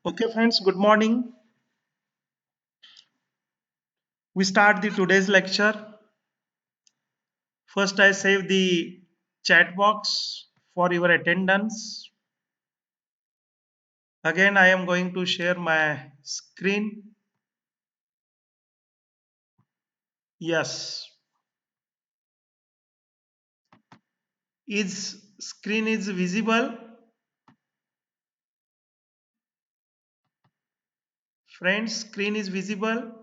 Okay, friends, good morning. We start the today's lecture. First, I save the chat box for your attendance. Again, I am going to share my screen. Yes, is screen is visible. Friends, screen is visible.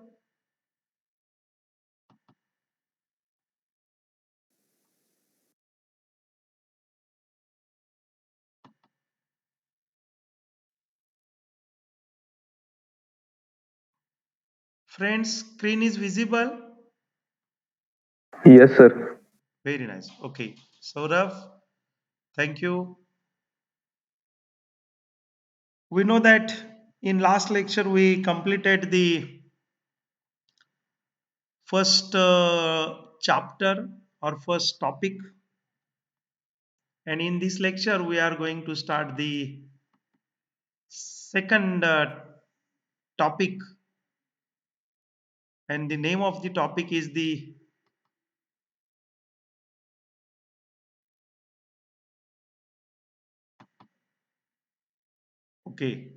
Friends, screen is visible. Yes, sir. Very nice. Okay, Saurav, thank you. We know that in last lecture we completed the first chapter or first topic, and in this lecture we are going to start the second topic, and the name of the topic is the okay,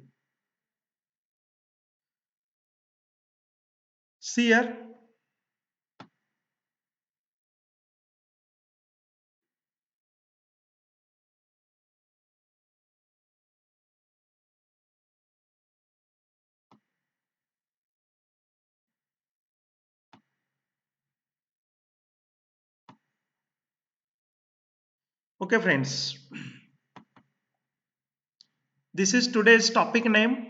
see here. Okay, friends, this is today's topic name.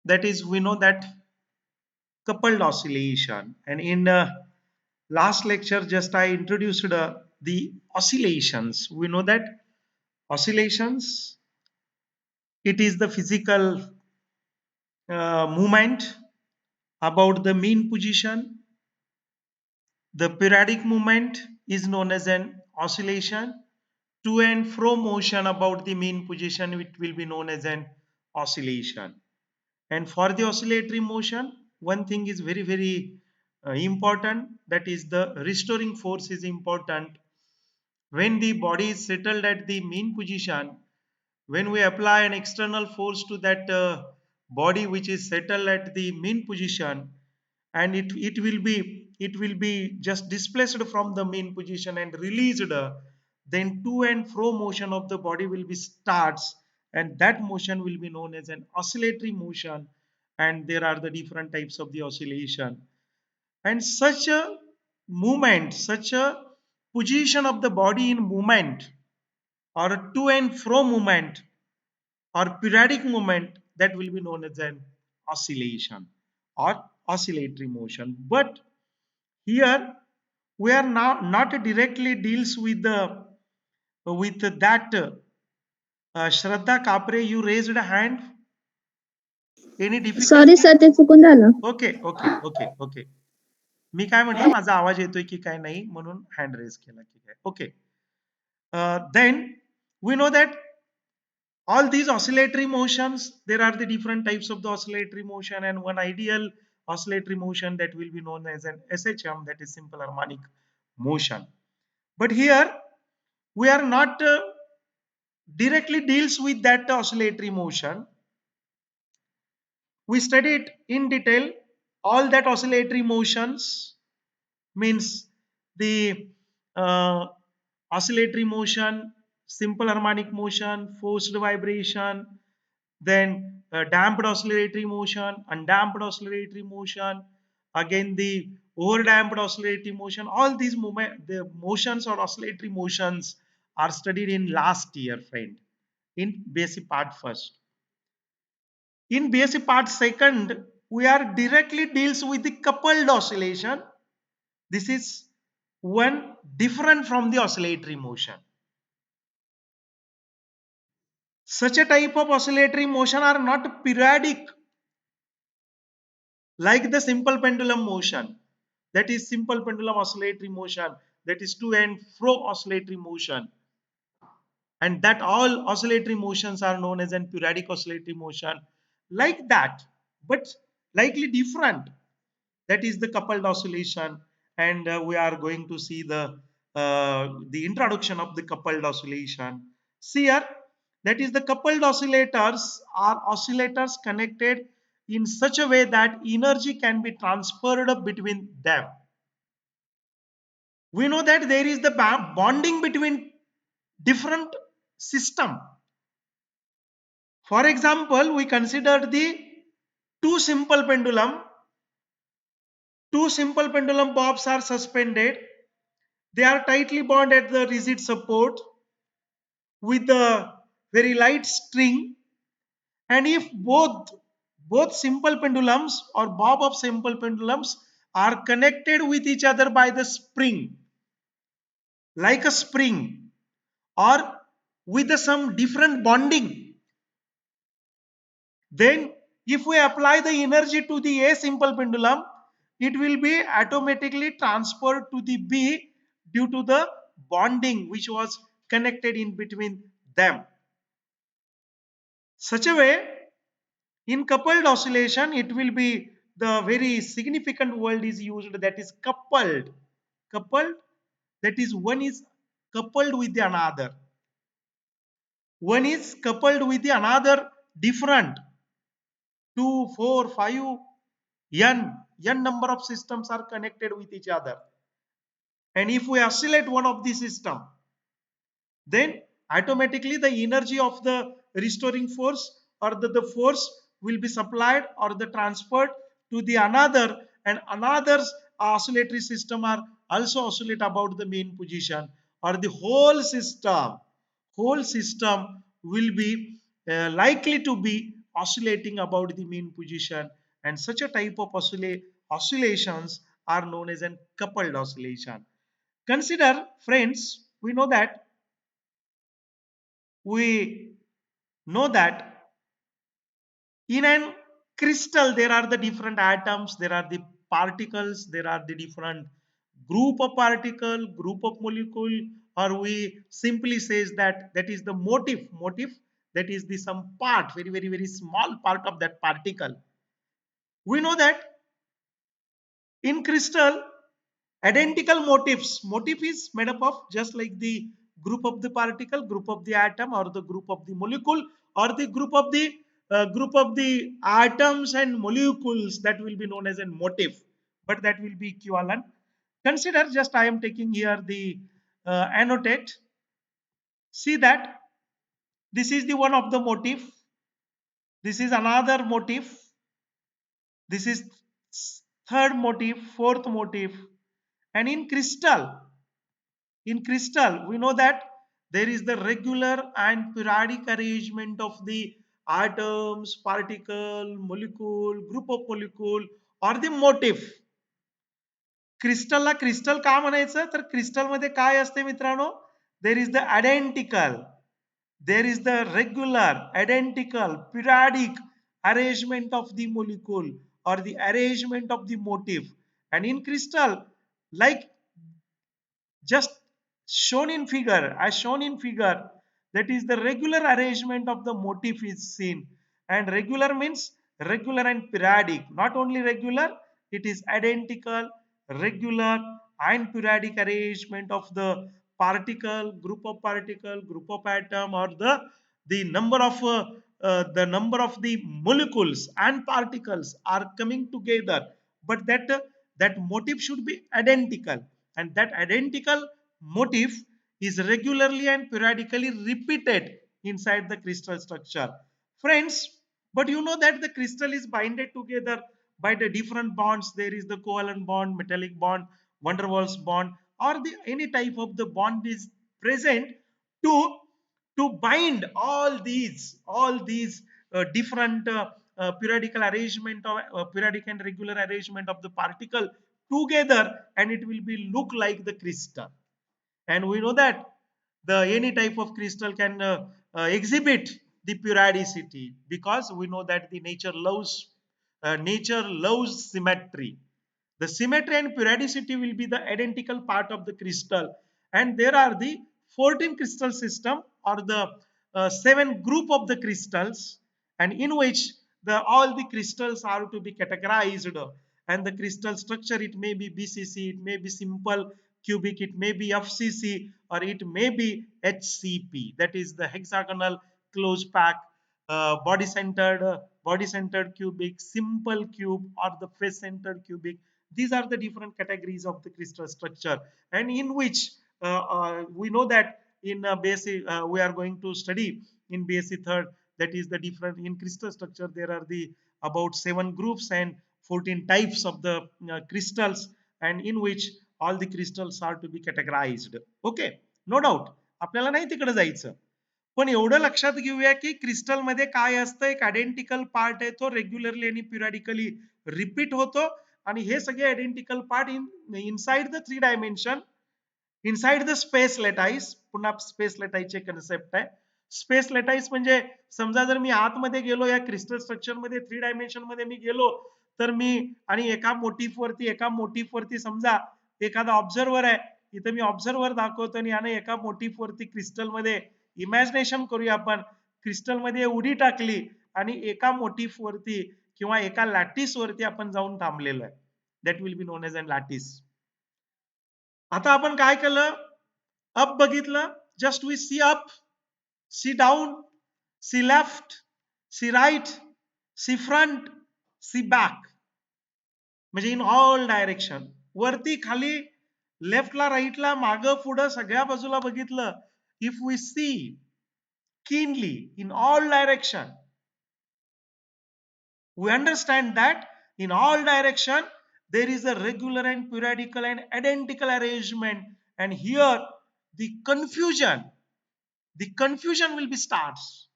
That is, we know that coupled oscillation, and in last lecture just I introduced the oscillations. We know that oscillations, it is the physical movement about the mean position. The periodic movement is known as an oscillation. To and fro motion about the mean position, it will be known as an oscillation. And for the oscillatory motion, one thing is very important, that is the restoring force is important. When the body is settled at the mean position, when we apply an external force to that body which is settled at the mean position, and it will be just displaced from the mean position and released, then to and fro motion of the body will be starts, and that motion will be known as an oscillatory motion. And there are the different types of the oscillation, and such a movement, such a position of the body in movement, or a to and fro movement, or periodic movement, that will be known as an oscillation or oscillatory motion. But here we are now not directly deals with the with that. Shraddha Kapre, you raised a hand. Any sorry difficulty? Sir ते चुकून झालं. Okay. मी काय म्हटलं, माझा आवाज येतोय की काय नाही म्हणून हँड रेज केला की काय. Okay. Then we know that all these oscillatory motions, there are the different types of the oscillatory motion, and one ideal oscillatory motion that will be known as an SHM, that is simple harmonic motion. But here we are not directly deals with that oscillatory motion. We studied in detail all that oscillatory motions, means the uh, oscillatory motion, simple harmonic motion, forced vibration, then damped oscillatory motion, undamped oscillatory motion, again the overdamped oscillatory motion. All these the motions or oscillatory motions are studied in last year, friend, in basic part first. In basic part second, we are directly deals with the coupled oscillation. This is one different from the oscillatory motion. Such a type of oscillatory motion are not periodic like the simple pendulum motion. That is simple pendulum oscillatory motion. That is to and fro oscillatory motion. and that all oscillatory motions are known as an periodic oscillatory motion, like that, but slightly different. That is the coupled oscillation, and we are going to see the introduction of the coupled oscillation. See here, that is the coupled oscillators are oscillators connected in such a way that energy can be transferred between them. We know that there is the bonding between different system. For example, we consider the two simple pendulum. Two simple pendulum bobs are suspended. They are tightly bound at the rigid support with a very light string. And if both simple pendulums or bob of simple pendulums are connected with each other by the spring, like a spring, or with some different bonding, then if we apply the energy to the A simple pendulum, it will be automatically transferred to the B due to the bonding which was connected in between them. Such a way, in coupled oscillation, it will be the very significant word is used, that is coupled. Coupled, that is one is coupled with the another. One is coupled with the another different. 2, 4, 5, n number of systems are connected with each other. And if we oscillate one of the system, then automatically the energy of the restoring force or the force will be supplied or the transferred to the another, and another's oscillatory system are also oscillate about the main position, or the whole system will be likely to be oscillating about the mean position, and such a type of oscillations are known as an coupled oscillation. Consider, friends, we know that in an crystal there are the different atoms, there are the particles, there are the different group of particle, group of molecule, or we simply says that that is the motif, that is the some part, very very very small part of that particle. We know that in crystal, identical motif is made up of just like the group of the particle, group of the atom, or the group of the molecule, or the group of the atoms and molecules, that will be known as a motif, but that will be equivalent. Consider, just I am taking here the annotate. See that this is the one of the motif, this is another motif, this is third motif, fourth motif. And in crystal we know that there is the regular and periodic arrangement of the atoms, particle, molecule, group of molecule, or the motif. क्रिस्टलला crystal का म्हणायचं, तर crystal मध्ये काय असते मित्रांनो, there is the identical, there is the regular, identical, periodic arrangement of the molecule or the arrangement of the motif. And in crystal, like just shown in figure, as shown in figure, that is the regular arrangement of the motif is seen. And regular means regular and periodic, not only regular, it is identical, regular and periodic arrangement of the particle, group of atom, or the number of the molecules and particles are coming together, but that motif should be identical, and that identical motif is regularly and periodically repeated inside the crystal structure, friends. But you know that the crystal is binded together by the different bonds. There is the covalent bond, metallic bond, van der Waals bond, or any type of the bond is present to bind all these different periodical arrangement of periodic and regular arrangement of the particle together, and it will be look like the crystal. And we know that the any type of crystal can exhibit the periodicity, because we know that the nature loves symmetry. The symmetry and periodicity will be the identical part of the crystal, and there are the 14 crystal system or the seven group of the crystals, and in which all the crystals are to be categorized, and the crystal structure, it may be BCC, it may be simple cubic, it may be FCC, or it may be HCP, that is the hexagonal closed pack, body centered cubic, simple cube, or the face centered cubic. These are the different categories of the crystal structure, and in which we know that in basic we are going to study in BSc third, that is the different in crystal structure. There are the about 7 groups and 14 types of the crystals, and in which all the crystals are to be categorized. Okay, no doubt आपल्याला नाही तिकडे जायचं, पण एवढं लक्षात घेऊया की crystal मध्ये काय असतं, एक आयडेंटिकल पार्ट आहे, तो रेग्युलरली आणि पिरियडिकली रिपीट होतो, आणि हे सगळे identical part inside the 3 dimension, inside the space lattice. पुन्हा स्पेस लेटाईसचे कन्सेप्ट आहे. स्पेस लेटाईस म्हणजे समजा जर मी आतमध्ये गेलो या क्रिस्टल स्ट्रक्चर मध्ये, 3 डायमेन्शन मध्ये मी गेलो, तर मी आणि एका मोटिफ वरती समजा एखादा ऑब्झर्वर आहे, इथे मी ऑब्झर्वर दाखवतो आणि याने एका मोटिफ वरती क्रिस्टल मध्ये इमॅजिनेशन करूया आपण, क्रिस्टल मध्ये उडी टाकली आणि एका मोटिफ वरती किंवा एका लॅटिस वरती आपण जाऊन थांबलेलो आहे. That will be known as an lattice. आता आपण काय केलं, अप बघितलं, just we see up, see down, see left, see right, see front, see back, म्हणजे इन ऑल डायरेक्शन, वरती खाली, लेफ्टला राईटला, मागं पुढं सगळ्या बाजूला बघितलं. If we see keenly in all direction, we understand that in all direction there is a regular and periodical and identical arrangement, and here the confusion will be starts,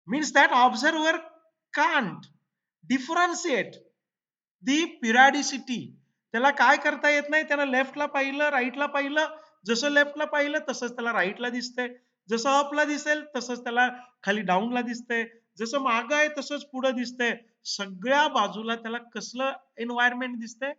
means that observer can't differentiate the periodicity. त्याला काय करता येत नाही, त्याला लेफ्टला पाहिलं, राईटला पाहिलं, जसं लेफ्टला पाहिलं तसंच त्याला राईटला दिसतंय, जसं अपला दिसेल तसंच त्याला खाली डाऊनला दिसतंय, जसं मागं आहे तसंच पुढे दिसतंय, सगळ्या बाजूला त्याला कसलं एन्व्हायरमेंट दिसतंय,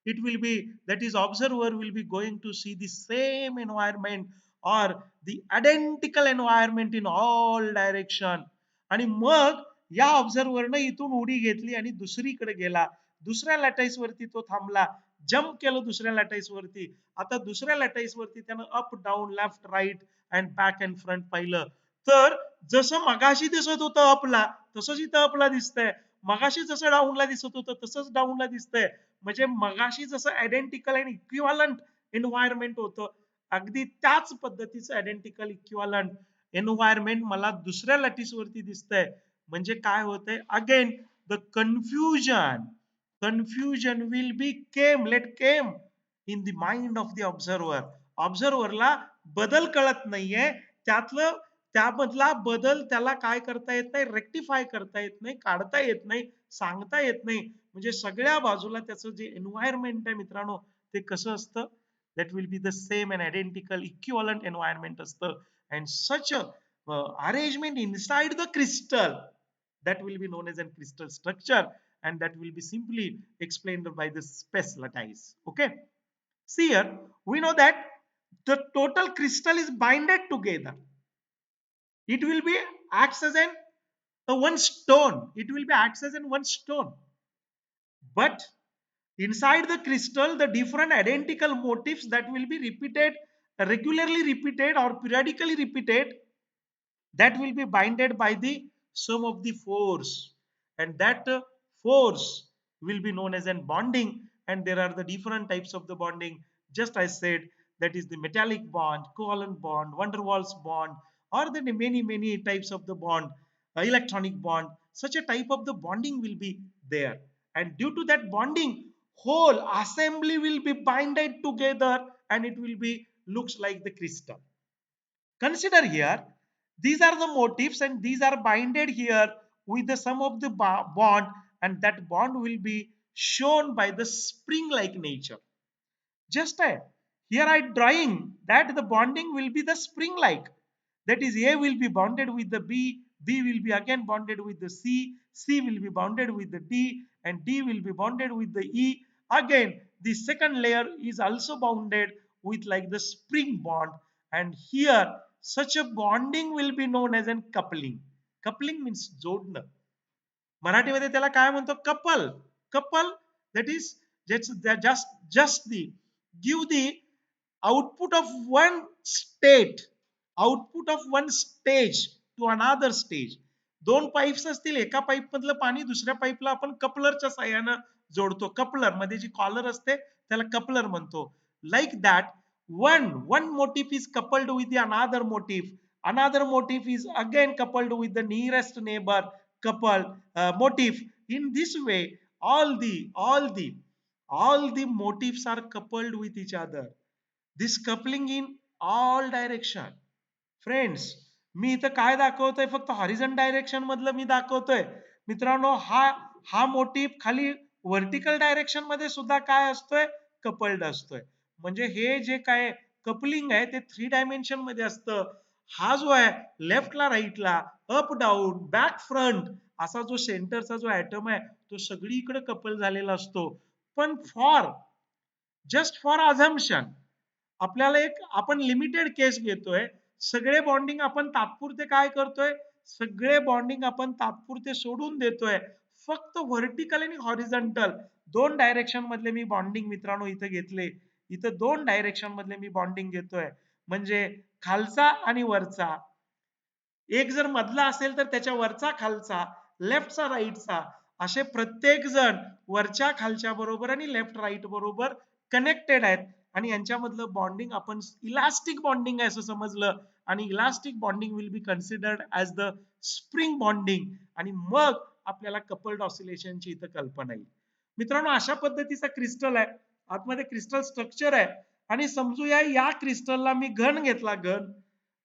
it will be, that is observer will be going to see the same environment or the identical environment in all direction. आणि मग या ऑब्झर्वरनं इथून उडी घेतली आणि दुसरीकडे गेला, दुसऱ्या लॅटाईस वरती तो थांबला, जम्प केलं दुसऱ्या लॅटाईस वरती, आता दुसऱ्या लॅटाईस वरती त्यानं up down left right and back and front पाहिलं, तर जसं मगाशी दिसत होतं अपला तसंच इथं अपला दिसतंय, मगाशी जसं डाऊनला दिसत होतं तसंच डाऊनला दिसतंय, म्हणजे मगाशी जसं आयडेंटिकल अँड इक्विव्हॅलंट एन्व्हायरमेंट होतं, अगदी त्याच पद्धतीचं आयडेंटिकल इक्विव्हॅलंट एन्व्हायरमेंट मला दुसऱ्या लॅटिस वरती दिसतंय. म्हणजे काय होतंय, again the confusion will be came in the mind of the observer. ऑब्झर्वरला बदल कळत नाहीये, त्यामधला बदल त्याला काय करता येत नाही, रेक्टिफाय करता येत नाही, काढता येत नाही, सांगता येत नाही. म्हणजे सगळ्या बाजूला त्याचं जे एन्व्हायरमेंट आहे मित्रांनो, ते कसं असतं, that will be the same and identical equivalent environment असतं, and such a arrangement inside the crystal, that will be known as a crystal structure, and that will be simply explained by the space lattice. Okay, see here we know that the total crystal is binded together, it will be acts as an one stone, it will be acts as in one stone, but inside the crystal the different identical motifs that will be repeated, regularly repeated or periodically repeated, that will be binded by the sum of the force, and that force will be known as an bonding, and there are the different types of the bonding, just I said, that is the metallic bond, covalent bond, van der Waals bond, or the many types of the bond, electronic bond, such a type of the bonding will be there, and due to that bonding whole assembly will be binded together and it will be looks like the crystal. Consider here, these are the motifs and these are binded here with the sum of the bond, and that bond will be shown by the spring like nature. Just here I drawing that the bonding will be the spring like, that is A will be bonded with the B, B will be again bonded with the C, C will be bonded with the D, and D will be bonded with the E. Again the second layer is also bounded with like the spring bond, and here such a bonding will be known as an coupling. Coupling means जोडणं. मराठीमध्ये त्याला काय म्हणतो? Couple. Couple that is just the give the output of one state, output of one stage to another stage. दोन pipes असतील, एका pipe मधलं पाणी दुसऱ्या पाईपला आपण कपलरच्या साह्यानं जोडतो. कपलर मध्ये जी कॉलर असते त्याला कपलर म्हणतो. Like that one motif is coupled with the another motif, another motif is again coupled with the nearest neighbor couple motif. In this way all the motifs are coupled with each other, this coupling in all direction. Friends, मी इथं काय दाखवतोय? फक्त horizontal direction मधलं मी दाखवतोय. मित्रांनो, हा motive खाली व्हर्टिकल डायरेक्शन मध्ये सुद्धा काय असतोय? कपल्ड असतोय. म्हणजे हे जे काय कपलिंग आहे ते 3 डायमेन्शन मध्ये असतं. हा जो आहे लेफ्टला राईटला, अप डाऊन, बॅक फ्रंट असा जो सेंटरचा जो ऍटम आहे तो सगळीकडे कपल झालेला असतो. पण जस्ट फॉर अझम्पशन आपल्याला एक आपण लिमिटेड केस घेतोय. सगळे बॉन्डिंग आपण तात्पुरते काय करतोय? सगळे बॉन्डिंग आपण तात्पुरते सोडून देतोय. फक्त व्हर्टिकल आणि हॉरिझॉन्टल दोन डायरेक्शन मधले मी बॉन्डिंग मित्रांनो इथे घेतले. इथं 2 डायरेक्शन मधले मी बॉन्डिंग घेतोय. म्हणजे खालचा आणि वरचा. एक जर मधला असेल तर त्याच्या वरचा खालचा, लेफ्टचा राईटचा, असे प्रत्येक जण वरच्या खालच्या बरोबर आणि लेफ्ट राईट बरोबर कनेक्टेड आहेत. आणि यांच्यामधलं बॉन्डिंग आपण इलास्टिक बॉन्डिंग आहे असं समजलं. आणि elastic bonding will be considered as the spring bonding. आणि मग आपल्याला कपल्ड ऑसिलेशनची इथं कल्पना येईल. मित्रांनो, अशा पद्धतीचा क्रिस्टल आहे, आतमध्ये क्रिस्टल स्ट्रक्चर आहे. आणि समजूया या क्रिस्टलला मी घन घेतला,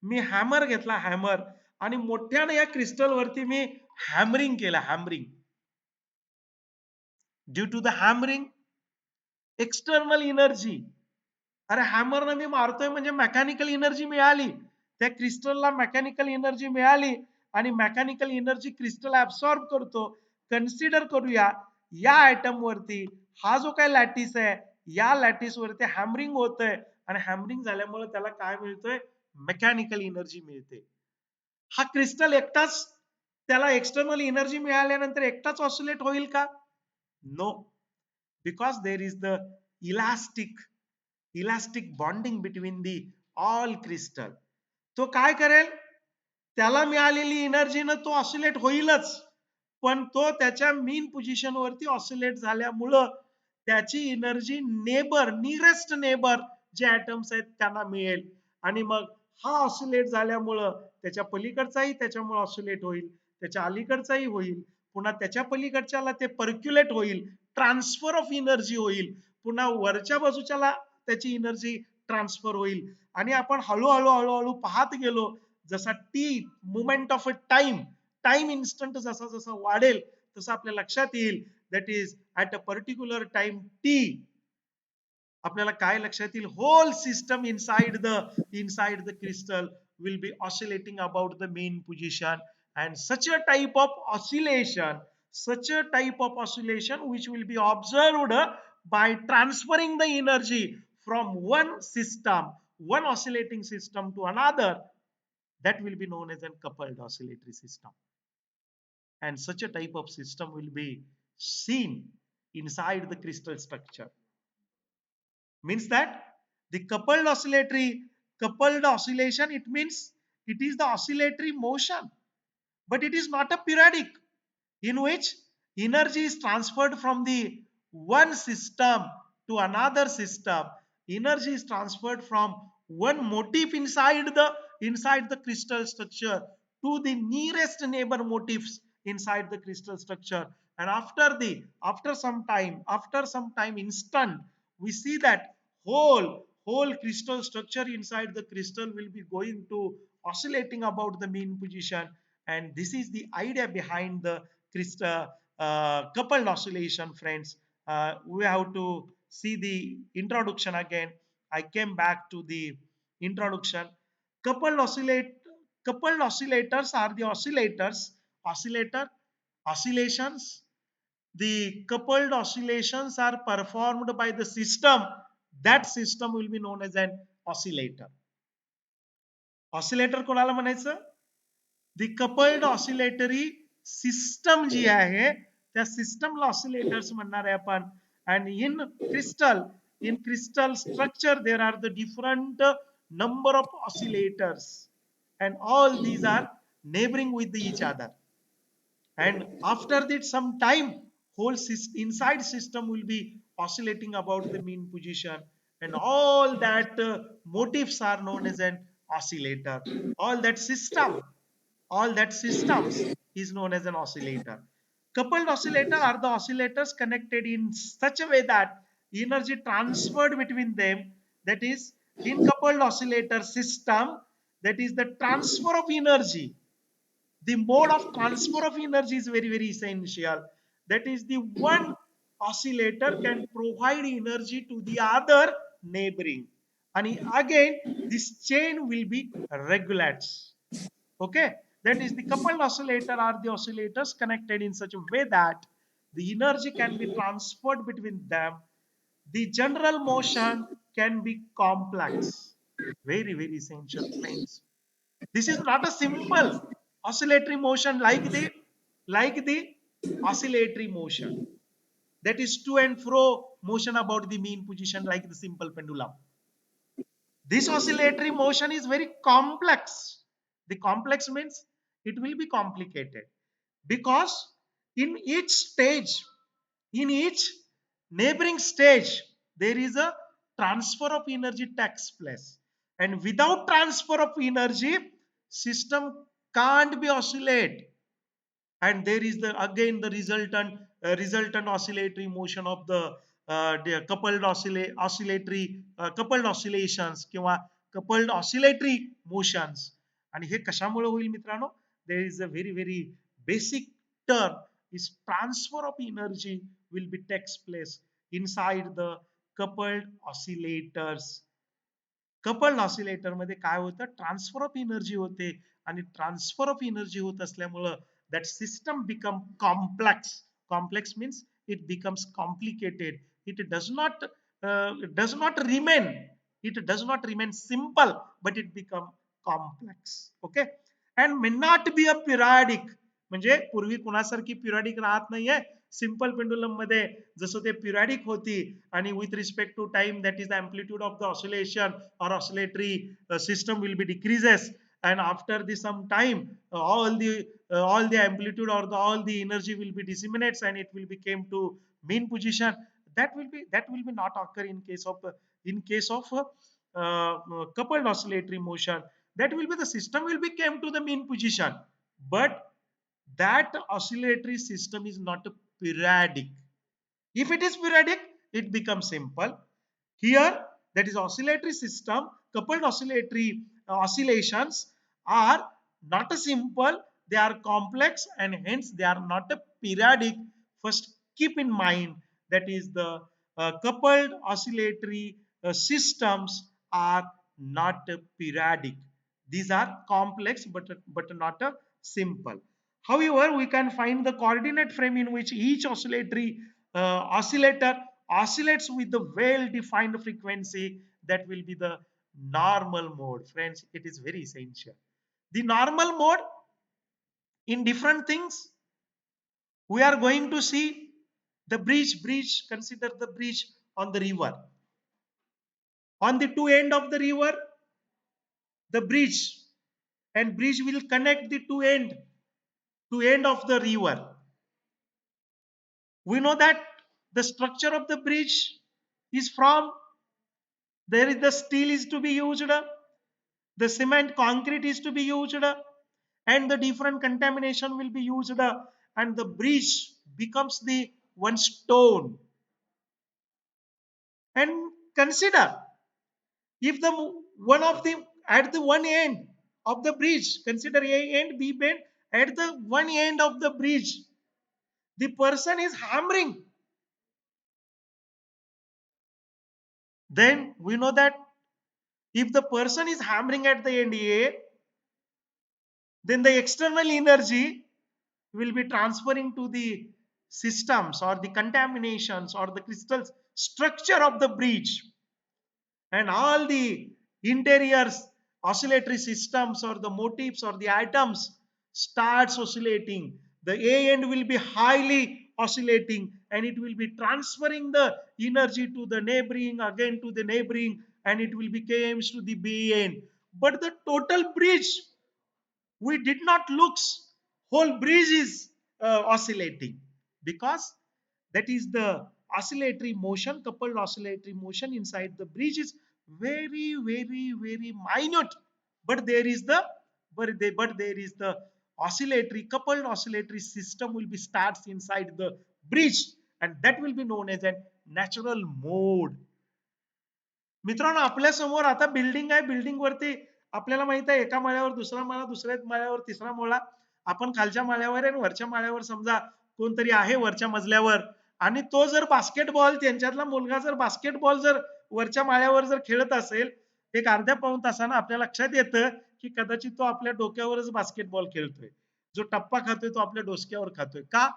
मी हॅमर घेतला, हॅमर, आणि मोठ्याने या क्रिस्टल वरती मी हॅमरिंग केलं, hammering. Due to the hammering external energy, अरे हॅमरनं मी मारतोय म्हणजे मेकॅनिकल एनर्जी मिळाली, त्या क्रिस्टलला मेकॅनिकल एनर्जी मिळाली आणि मेकॅनिकल एनर्जी क्रिस्टल ऍब्सॉर्ब करतो. कन्सिडर करूया या आयटम वरती हा जो काही लॅटिस आहे या लॅटिस वरती हॅमरिंग होतंय आणि हॅमरिंग झाल्यामुळे त्याला काय मिळतोय? मेकॅनिकल एनर्जी मिळते. हा क्रिस्टल एकटाच, त्याला एक्सटर्नल एनर्जी मिळाल्यानंतर एकटाच ऑसिलेट होईल का? No, because there is the elastic bonding between the all crystal. तो काय करेल? त्याला मिळालेली एनर्जीनं तो ऑसिलेट होईलच, पण तो त्याच्या मीन पोझिशन वरती ऑसिलेट झाल्यामुळं त्याची एनर्जी नियरेस्ट नेबर जे ऍटम्स आहेत त्यांना मिळेल. आणि मग हा ऑसिलेट झाल्यामुळं त्याच्या पलीकडचाही त्याच्यामुळे ऑसिलेट होईल, त्याच्या अलीकडचाही होईल, पुन्हा त्याच्या पलीकडच्याला ते पर्क्युलेट होईल, ट्रान्सफर ऑफ एनर्जी होईल, पुन्हा वरच्या बाजूच्याला त्याची एनर्जी ट्रान्सफर होईल. आणि आपण हळूहळू हळूहळू पाहत गेलो, जसा moment of a time instant जसा जसा वाढेल तसं आपल्या लक्षात येईल that is at a particular time T आपल्याला काय लक्षात येईल? Whole system inside the crystal will be oscillating about the mean position. And such a type of oscillation which will be observed by transferring the energy from one oscillating system to another, that will be known as a coupled oscillatory system. And such a type of system will be seen inside the crystal structure. Means that the coupled oscillation, it means it is the oscillatory motion, but it is not a periodic in which energy is transferred from the one system to another system. Energy is transferred from one motif inside the crystal structure to the nearest neighbor motifs inside the crystal structure. And after some time instant, we see that whole crystal structure inside the crystal will be going to oscillating about the mean position. And this is the idea behind the crystal coupled oscillation. Friends, we have to see the introduction again. I came back to the introduction. Coupled oscillators are the oscillations. The coupled oscillations are performed by the system. That system will be known as an oscillator. Oscillator कोणाला म्हणायचं? The coupled oscillatory system जी आहे त्या सिस्टमला oscillators म्हणणार आहे आपण. And in crystal structure there are the different number of oscillators and all these are neighboring with each other, and after that some time whole inside system will be oscillating about the mean position, and all that motifs are known as an oscillator. all that system all that systems is known as an oscillator. Coupled oscillator are the oscillators connected in such a way that energy transferred between them, that is in coupled oscillator system, that is the transfer of energy. The mode of transfer of energy is very very essential. That is the one oscillator can provide energy to the other neighboring, and again this chain will be regulates. Okay, that is the coupled oscillator are the oscillators connected in such a way that the energy can be transferred between them. The general motion can be complex. Very very essential, friends. This is not a simple oscillatory motion like the oscillatory motion, that is to and fro motion about the mean position like the simple pendulum. This oscillatory motion is very complex. The complex means it will be complicated because in each stage, in each neighboring stage, there is a transfer of energy takes place. And without transfer of energy, system can't be oscillate, and there is the again the resultant oscillatory motion of the coupled oscillations किंवा coupled oscillatory motions. आणि हे कशामुळे होईल मित्रांनो? there is a very very basic term is transfer of energy will be takes place inside the coupled oscillators. Coupled oscillator मध्ये काय होतं? Transfer of energy होते, आणि ट्रान्सफर ऑफ एनर्जी होत असल्यामुळं that system become complex. Complex means it becomes complicated. It does not remain simple, but it become complex. Okay, and may not be a periodic. म्हणजे पूर्वी कुणासारखी periodic राहत नाहीये. Simple pendulum मध्ये जसं ते periodic होती, आणि with respect to time that is the amplitude of the oscillation or oscillatory system will be decreases, and after the some time all the amplitude or all the energy will be disseminates and it will be came to mean position. That will be not occur in case of coupled oscillatory motion. That will be the system will be came to the mean position, but that oscillatory system is not periodic. If it is periodic, it becomes simple. Here, that is oscillatory system, coupled oscillatory oscillations are not a simple, they are complex, and hence they are not a periodic. First, keep in mind that is the coupled oscillatory systems are not periodic. These are complex but not a simple. However, we can find the coordinate frame in which each oscillatory oscillator oscillates with the well-defined frequency. That will be the normal mode. Friends, it is very essential. The normal mode in different things, we are going to see the bridge. Consider the bridge on the river. On the two end of the river, the bridge, and bridge will connect the two end of the river. We know that the structure of the bridge is from, there is the steel is to be used, the cement concrete is to be used, and the different contamination will be used, and the bridge becomes the one stone. And consider, if the one of the at the one end of the bridge, consider A end, B end, at the one end of the bridge the person is hammering, then we know that if the person is hammering at the end A, then the external energy will be transferring to the systems or the contaminations or the crystal structure of the bridge, and all the interiors oscillatory systems or the motifs or the atoms starts oscillating, the A end will be highly oscillating and it will be transferring the energy to the neighboring, again to the neighboring, and it will be comes to the B end. But the total bridge, we did not looks whole bridge is oscillating, because that is the oscillatory motion, coupled oscillatory motion inside the bridge is very very very minute. But there is the but there is the oscillatory, coupled oscillatory system will be starts inside the bridge, and that will be known as a natural mode. मित्रांनो, आपल्या समोर आता building आहे, building वरती आपल्याला माहित आहे एका माळ्यावर दुसरा माळा, दुसऱ्या माळ्यावर तिसरा माळा, आपण खालच्या माळ्यावर आहे, वरच्या माळ्यावर समजा कोणतरी आहे वरच्या मजल्यावर, आणि तो जर बास्केटबॉल, त्यांच्यातला मुलगा जर बास्केटबॉल जर वरच्या माळ्यावर जर खेळत असेल, एक अर्ध्या पाऊण तासानं आपल्या लक्षात येतं की कदाचित तो आपल्या डोक्यावरच बास्केटबॉल खेळतोय, जो टप्पा खातोय तो आपल्या डोसक्यावर खातोय. का?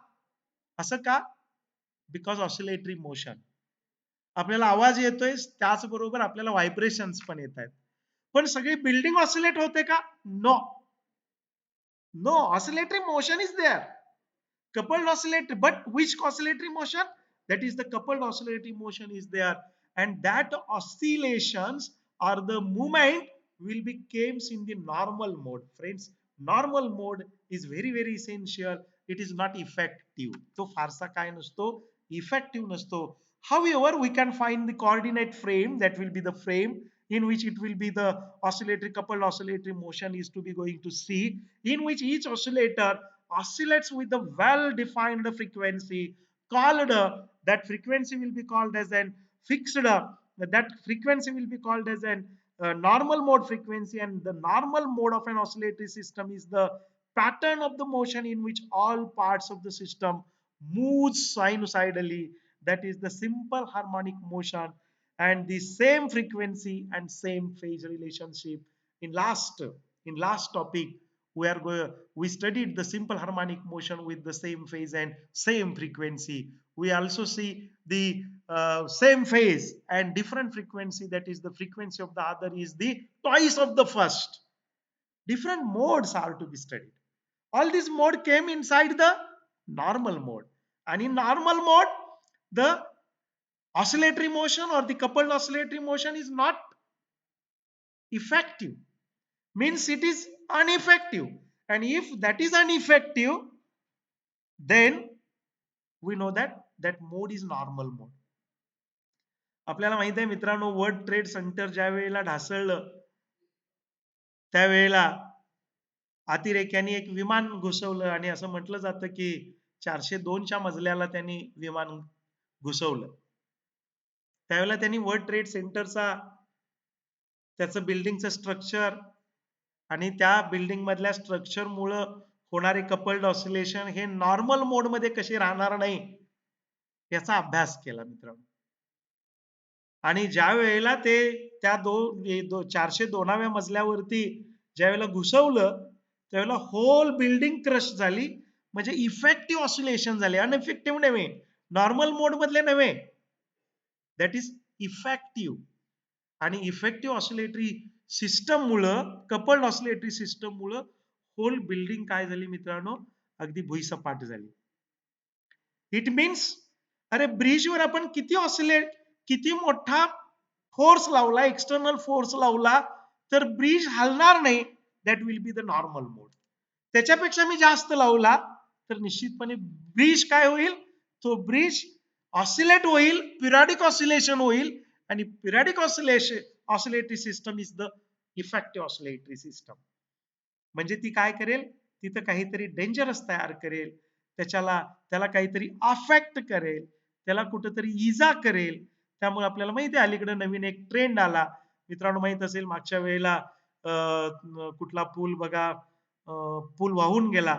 असं का? Because oscillatory motion. आपल्याला आवाज येतोय, त्याचबरोबर आपल्याला व्हायब्रेशन्स पण येत आहेत. पण सगळी बिल्डिंग ऑसिलेट होते का? No. No, oscillatory motion is there. Coupled oscillatory, but which oscillatory motion? That is the coupled oscillatory motion is there, and that oscillations or the movement will be comes in the normal mode. Friends, normal mode is very very essential. It is not effective. तो फारसा काय नसतो, effective नसतो. However, we can find the coordinate frame, that will be the frame in which it will be the oscillatory, coupled oscillatory motion is to be going to see, in which each oscillator oscillates with a well defined frequency called that frequency will be called as an fixed, that frequency will be called as an normal mode frequency, and the normal mode of an oscillatory system is the pattern of the motion in which all parts of the system moves sinusoidally, that is the simple harmonic motion, and the same frequency and same phase relationship. In last topic, we studied the simple harmonic motion with the same phase and same frequency. We also see the same phase and different frequency, that is the frequency of the other is the twice of the first. Different modes are to be studied. All this mode came inside the normal mode, and in normal mode the oscillatory motion or the coupled oscillatory motion is not effective, means it is ineffective, and if that is ineffective, then we know that that mode is normal mode. आपल्याला माहित आहे मित्रांनो, world trade centre ज्या वेळेला ढासळलं, त्यावेळेला अतिरेक्यांनी एक विमान घुसवलं, आणि असं म्हटलं जातं की 402च्या मजल्याला त्यांनी विमान घुसवलं. त्यावेळेला त्यांनी वर्ल्ड ट्रेड सेंटरचा, त्याचं बिल्डिंगचं स्ट्रक्चर आणि त्या बिल्डिंग मधल्या स्ट्रक्चर मुळे होणारे कपल्ड ऑसिलेशन हे नॉर्मल मोड मध्ये कसे राहणार नाही याचा अभ्यास केला मित्रांनो. आणि ज्या वेळेला ते त्या 402व्या मजल्यावरती ज्या वेळेला घुसवलं, त्यावेळेला होल बिल्डिंग क्रश झाली, म्हणजे इफेक्टिव्ह ऑसिलेशन झाले, अनइफेक्टिव्ह नव्हे, नॉर्मल मोड मधले नव्हे, दॅट इज इफेक्टिव्ह. आणि इफेक्टिव्ह ऑसिलेटरी सिस्टम मुळे, कपल्ड ऑसिलेटरी सिस्टम मुळे होल बिल्डिंग काय झाली मित्रांनो, अगदी भुईसपाट झाली. इट मीन्स, अरे ब्रिजवर आपण किती मोठा फोर्स लावला, एक्सटर्नल फोर्स लावला, तर ब्रिज हलणार नाही, that will be the normal mode. त्याच्यापेक्षा मी जास्त लावला तर निश्चितपणे ब्रिज काय होईल, तो ब्रिज ऑसिलेट होईल, पिरियडिक ऑसिलेशन होईल, आणि periodic oscillatory system is the effective oscillatory system. म्हणजे ती काय करेल, तिथं काहीतरी डेंजरस तयार करेल, त्याला काहीतरी अफेक्ट करेल, त्याला कुठेतरी इजा करेल. त्यामुळे आपल्याला माहिती आहे अलीकडे नवीन एक ट्रेंड आला मित्रांनो, माहित असेल मागच्या वेळेला कुठला पूल बघा, पूल वाहून गेला,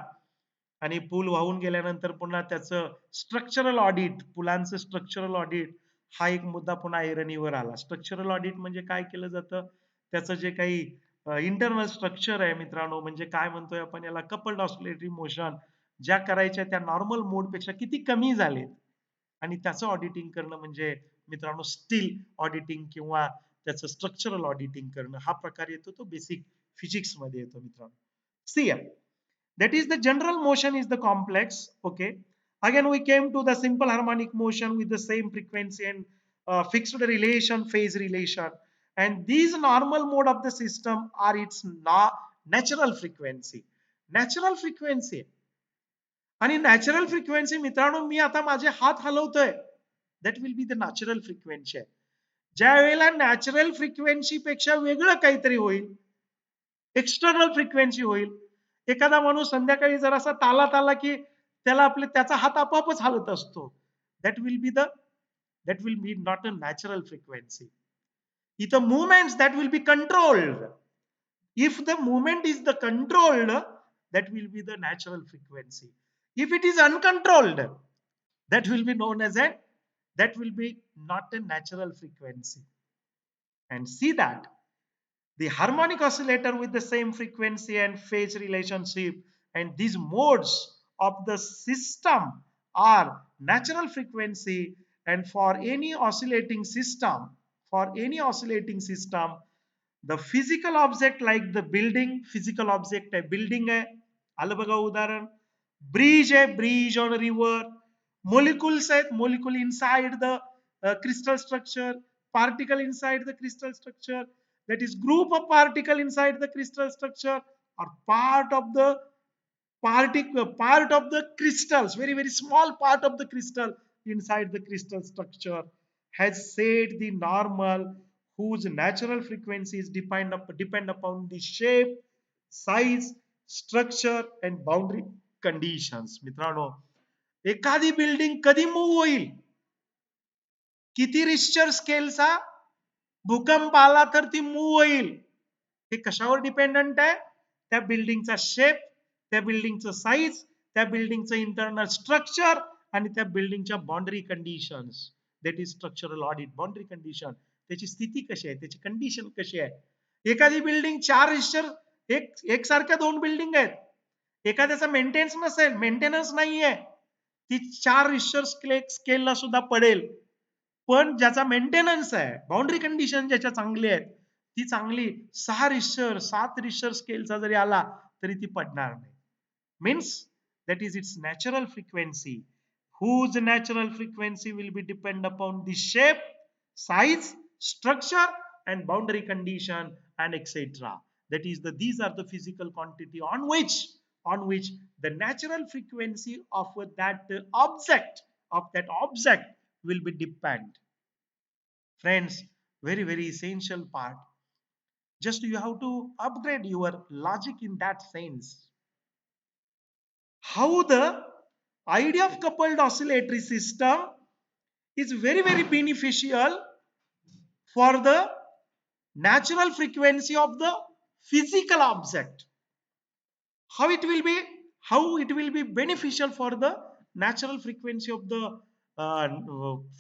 आणि पूल वाहून गेल्यानंतर पुन्हा त्याचं स्ट्रक्चरल ऑडिट, पुलांचं स्ट्रक्चरल ऑडिट हा एक मुद्दा पुन्हा ऐरणीवर आला. स्ट्रक्चरल ऑडिट म्हणजे काय केलं जातं, त्याचं जे काही इंटरनल स्ट्रक्चर आहे मित्रांनो, म्हणजे काय म्हणतोय आपण याला, कपल्ड ऑसिलेटरी मोशन ज्या करायच्या त्या नॉर्मल मोड पेक्षा किती कमी झालेत, आणि त्याचं ऑडिटिंग करणं म्हणजे मित्रांनो स्टील ऑडिटिंग किंवा त्याचं स्ट्रक्चरल ऑडिटिंग करणं हा प्रकार येतो तो बेसिक फिजिक्स मध्ये येतो मित्रांनो. सी that is the general motion is the complex. Okay, again we came to the simple harmonic motion with the same frequency and fixed relation, phase relation, and these normal mode of the system are its natural frequency. Natural frequency आणि natural frequency मित्रांनो, मी आता माझे हात हलवतोय, that will be the natural frequency आहे. ज्या वेळेला नॅचरल फ्रिक्वेन्सी पेक्षा वेगळं काहीतरी होईल, एक्सटर्नल फ्रिक्वेन्सी होईल. एखादा माणूस संध्याकाळी जरासा तालात आला की त्याला त्याचा हात आपोआपच हलत असतो. That will be the that will be not a natural frequency. इथं movements that will be controlled. If the movement is the controlled, that will be the natural frequency. If it is uncontrolled, that will be known as that will be not a natural frequency. And see that the harmonic oscillator with the same frequency and phase relationship, and these modes of the system are natural frequency. And for any oscillating system, the physical object like the building, physical object आहे, building आहे, आलं बघा उदाहरण. Bridge आहे, bridge on river. Molecules आहेत, molecule inside the crystal structure, particle inside the crystal structure, that is group of particle inside the crystal structure, or part of the crystals, very very small part of the crystal inside the crystal structure, has set the normal whose natural frequencies depend upon the shape, size, structure and boundary conditions. मित्रांनो, एखादी building कधी move होईल, किती Richter स्केलचा भूकंप आला तर ती move होईल, हे कशावर डिपेंडंट आहे? त्या बिल्डिंगचा शेप, त्या बिल्डिंगचं साईज, त्या बिल्डिंगचं इंटरनल स्ट्रक्चर आणि त्या बिल्डिंगच्या boundary conditions. That is structural audit. Boundary condition, त्याची स्थिती कशी आहे, त्याची कंडिशन कशी आहे. एखादी बिल्डिंग 4 रिश्टर, एकसारख्या 2 बिल्डिंग आहेत, एखाद्याचा मेंटेनन्स नाहीये, ती 4 रिश्टर स्केलला सुद्धा पडेल. पण ज्याचा मेंटेनन्स आहे, बाउंड्री कंडिशन ज्याच्या चांगली आहेत, ती चांगली 6 रिश्टर 7 रिश्टर स्केलचा जरी आला तरी ती पडणार नाही. Means that is its natural frequency, whose natural frequency will be depend upon the shape, size, structure and boundary condition and etc. That is these are the physical quantity on which the natural frequency of that object will be depend. Friends, very very essential part. Just you have to upgrade your logic in that sense. How the idea of coupled oscillatory system is very very beneficial for the natural frequency of the physical object. How it will be beneficial for the natural frequency of the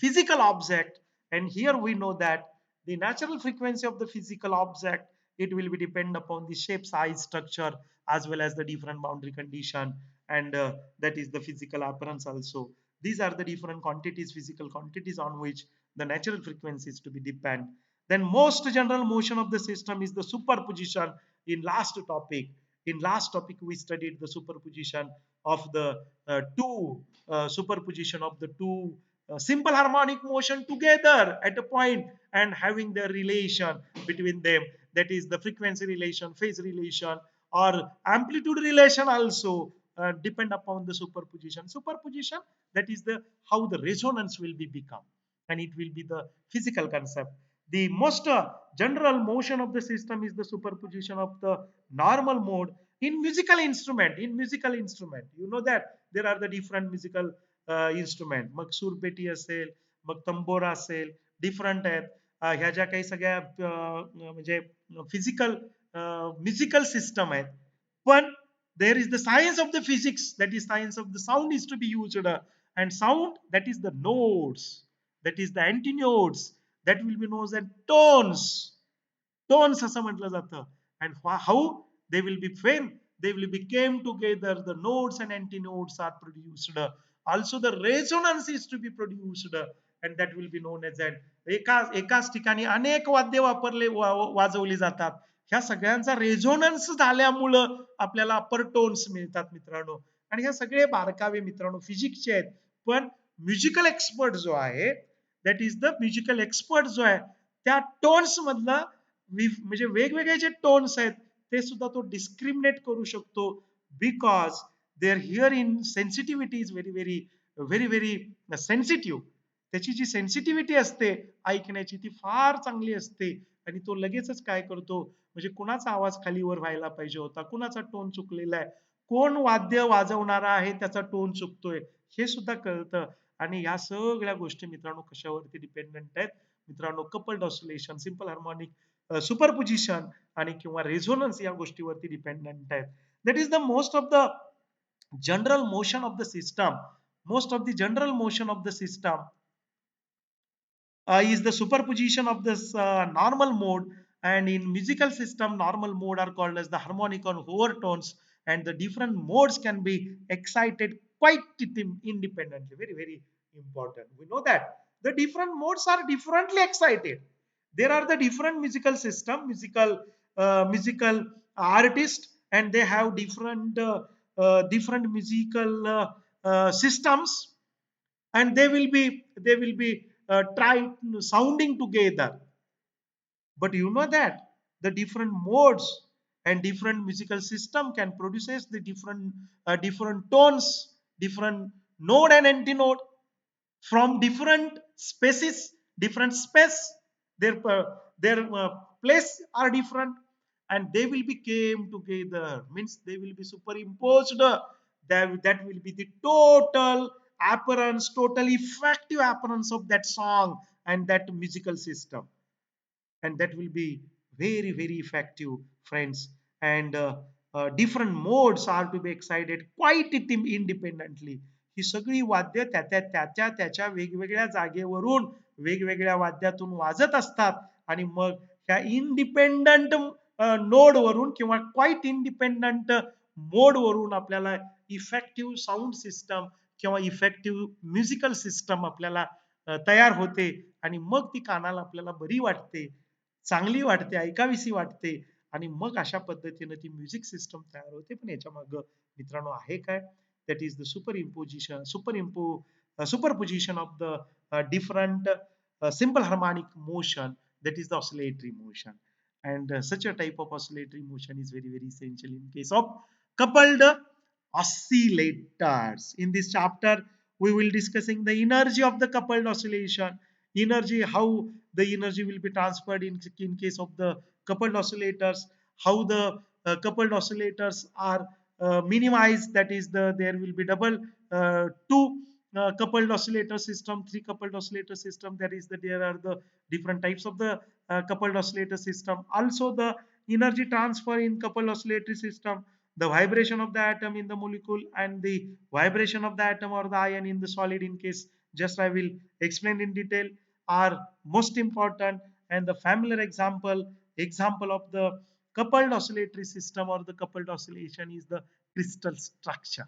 physical object. And here we know that the natural frequency of the physical object, it will be depend upon the shape, size, structure as well as the different boundary condition, and that is the physical appearance also. These are the different quantities, physical quantities on which the natural frequency is to be depend. Then most general motion of the system is the superposition. In last topic we studied the superposition of the two simple harmonic motion together at a point and having the relation between them, that is the frequency relation, phase relation or amplitude relation also depend upon the superposition. That is the how the resonance will be become, and it will be the physical concept. The most general motion of the system is the superposition of the normal mode in musical instrument. You know that there are the different musical instrument. मग सूरपेटी असेल, मग तंबोरा असेल, different आहेत. ह्या ज्या काही सगळ्या म्हणजे physical musical system आहेत. पण there is the science of the physics, that is science of the sound is to be used, and sound, that is the notes, that is the antinodes, that will be known as tones असं म्हटलं जातं. And how they will be came together, the nodes and antinodes are produced, also the resonance is to be produced, and that will be known as an एकाच ठिकाणी अनेक वाद्य वाजवली जातात. ह्या सगळ्यांचा रेझोनन्स झाल्यामुळं आपल्याला अप्पर टोन्स मिळतात मित्रांनो. आणि हे सगळे बारकावे मित्रांनो फिजिक्सचे आहेत. पण म्युझिकल एक्सपर्ट जो आहे, that is the musical expert जो आहे, त्या टोन्स मधला म्हणजे वेगवेगळे जे टोन्स आहेत ते सुद्धा तो डिस्क्रिमिनेट करू शकतो, because their hearing sensitivity is very very very very sensitive. त्याची जी सेन्सिटिव्हिटी असते ऐकण्याची ती फार चांगली असते. आणि तो लगेचच काय करतो, म्हणजे कुणाचा आवाज खाली वर व्हायला पाहिजे होता, कुणाचा टोन चुकलेला आहे, कोण वाद्य वाजवणारा आहे त्याचा टोन चुकतोय, हे सुद्धा कळतं. आणि या सगळ्या गोष्टी मित्रांनो कशावरती डिपेंडंट आहेत मित्रांनो, coupled oscillation, simple harmonic superposition आणि किंवा रेझोनन्स या गोष्टीवरती डिपेंडंट आहेत. That is the most of the general motion of the system. Most of the general motion of the system is the superposition of this normal mode, and in musical system normal mode are called as the harmonic or overtones, and the different modes can be excited quite independently. Very very important, we know that the different modes are differently excited. There are the different musical system, musical artists, and they have different musical systems, and they will be try sounding together. But you know that the different modes and different musical system can produces the different tones, different node and antinode from different spaces, different space. Their place are different, and they will be came together, means they will be superimposed. That will be the total appearance, total effective appearance of that song and that musical system, and that will be very very effective, friends. And different modes are to be excited quite independently. ही सगळी वाद्य त्याच्या वेगवेगळ्या जागेवरून वेगवेगळ्या वाद्यातून वाजत असतात, आणि मग त्या इंडिपेंडंट नोड वरून किंवा क्वाईट इंडिपेंडंट मोड वरून आपल्याला इफेक्टिव्ह साऊंड सिस्टम किंवा इफेक्टिव्ह म्युझिकल सिस्टम आपल्याला तयार होते. आणि मग ती कानाला आपल्याला बरी वाटते, चांगली वाटते, ऐकावीशी वाटते, आणि मग अशा पद्धतीने ती म्युझिक सिस्टम तयार होते. पण याच्या मागे मित्रांनो आहे काय, that is the superposition of the different simple harmonic motion, that is the oscillatory motion. And such a type of oscillatory motion is very very essential in case of coupled oscillators. In this chapter we will discussing the energy of the coupled oscillation, energy, how the energy will be transferred in case of the coupled oscillators, how the coupled oscillators are minimized, that is there will be double two coupled oscillator system, three coupled oscillator system, there are the different types of the coupled oscillator system. Also the energy transfer in coupled oscillatory system, the vibration of the atom in the molecule and the vibration of the atom or the ion in the solid, in case just I will explain in detail, are most important. And the familiar example of the coupled oscillatory system or the coupled oscillation is the crystal structure.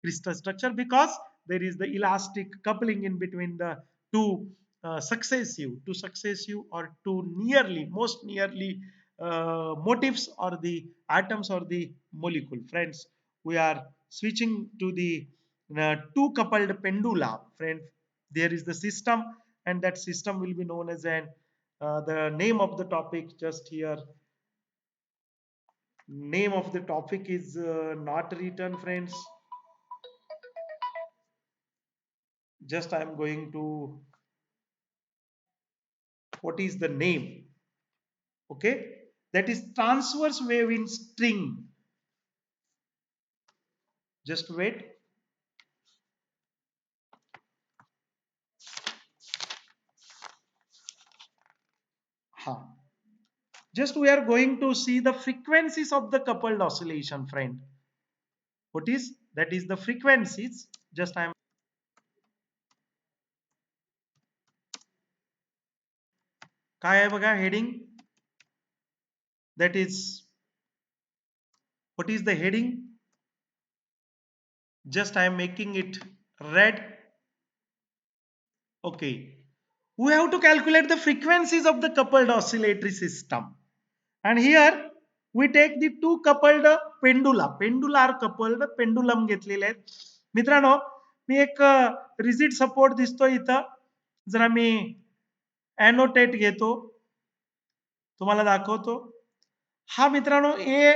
Crystal structure, because there is the elastic coupling in between the two successive or two most nearly motifs or the atoms or the molecule. Friends, we are switching to the two coupled pendula. Friend, there is the system, and that system will be known as an the name of the topic just here. Name of the topic is not written, friends. Just I am going to, what is the name? Okay, that is transverse wave in string. Just wait. Huh. Just we are going to see the frequencies of the coupled oscillation, friend. What is that? Is the frequencies. Just I am, काय आहे बघा heading. That is, what is the heading? Just I am making it red. Okay. we have to calculate the frequencies of the coupled oscillatory system. And here we take the two coupled pendula are coupled pendulum घेतलेले आहेत. मित्रांनो, मी एक rigid support दिसतो इथं, जरा मी annotate घेतो, तुम्हाला दाखवतो. हा मित्रांनो ए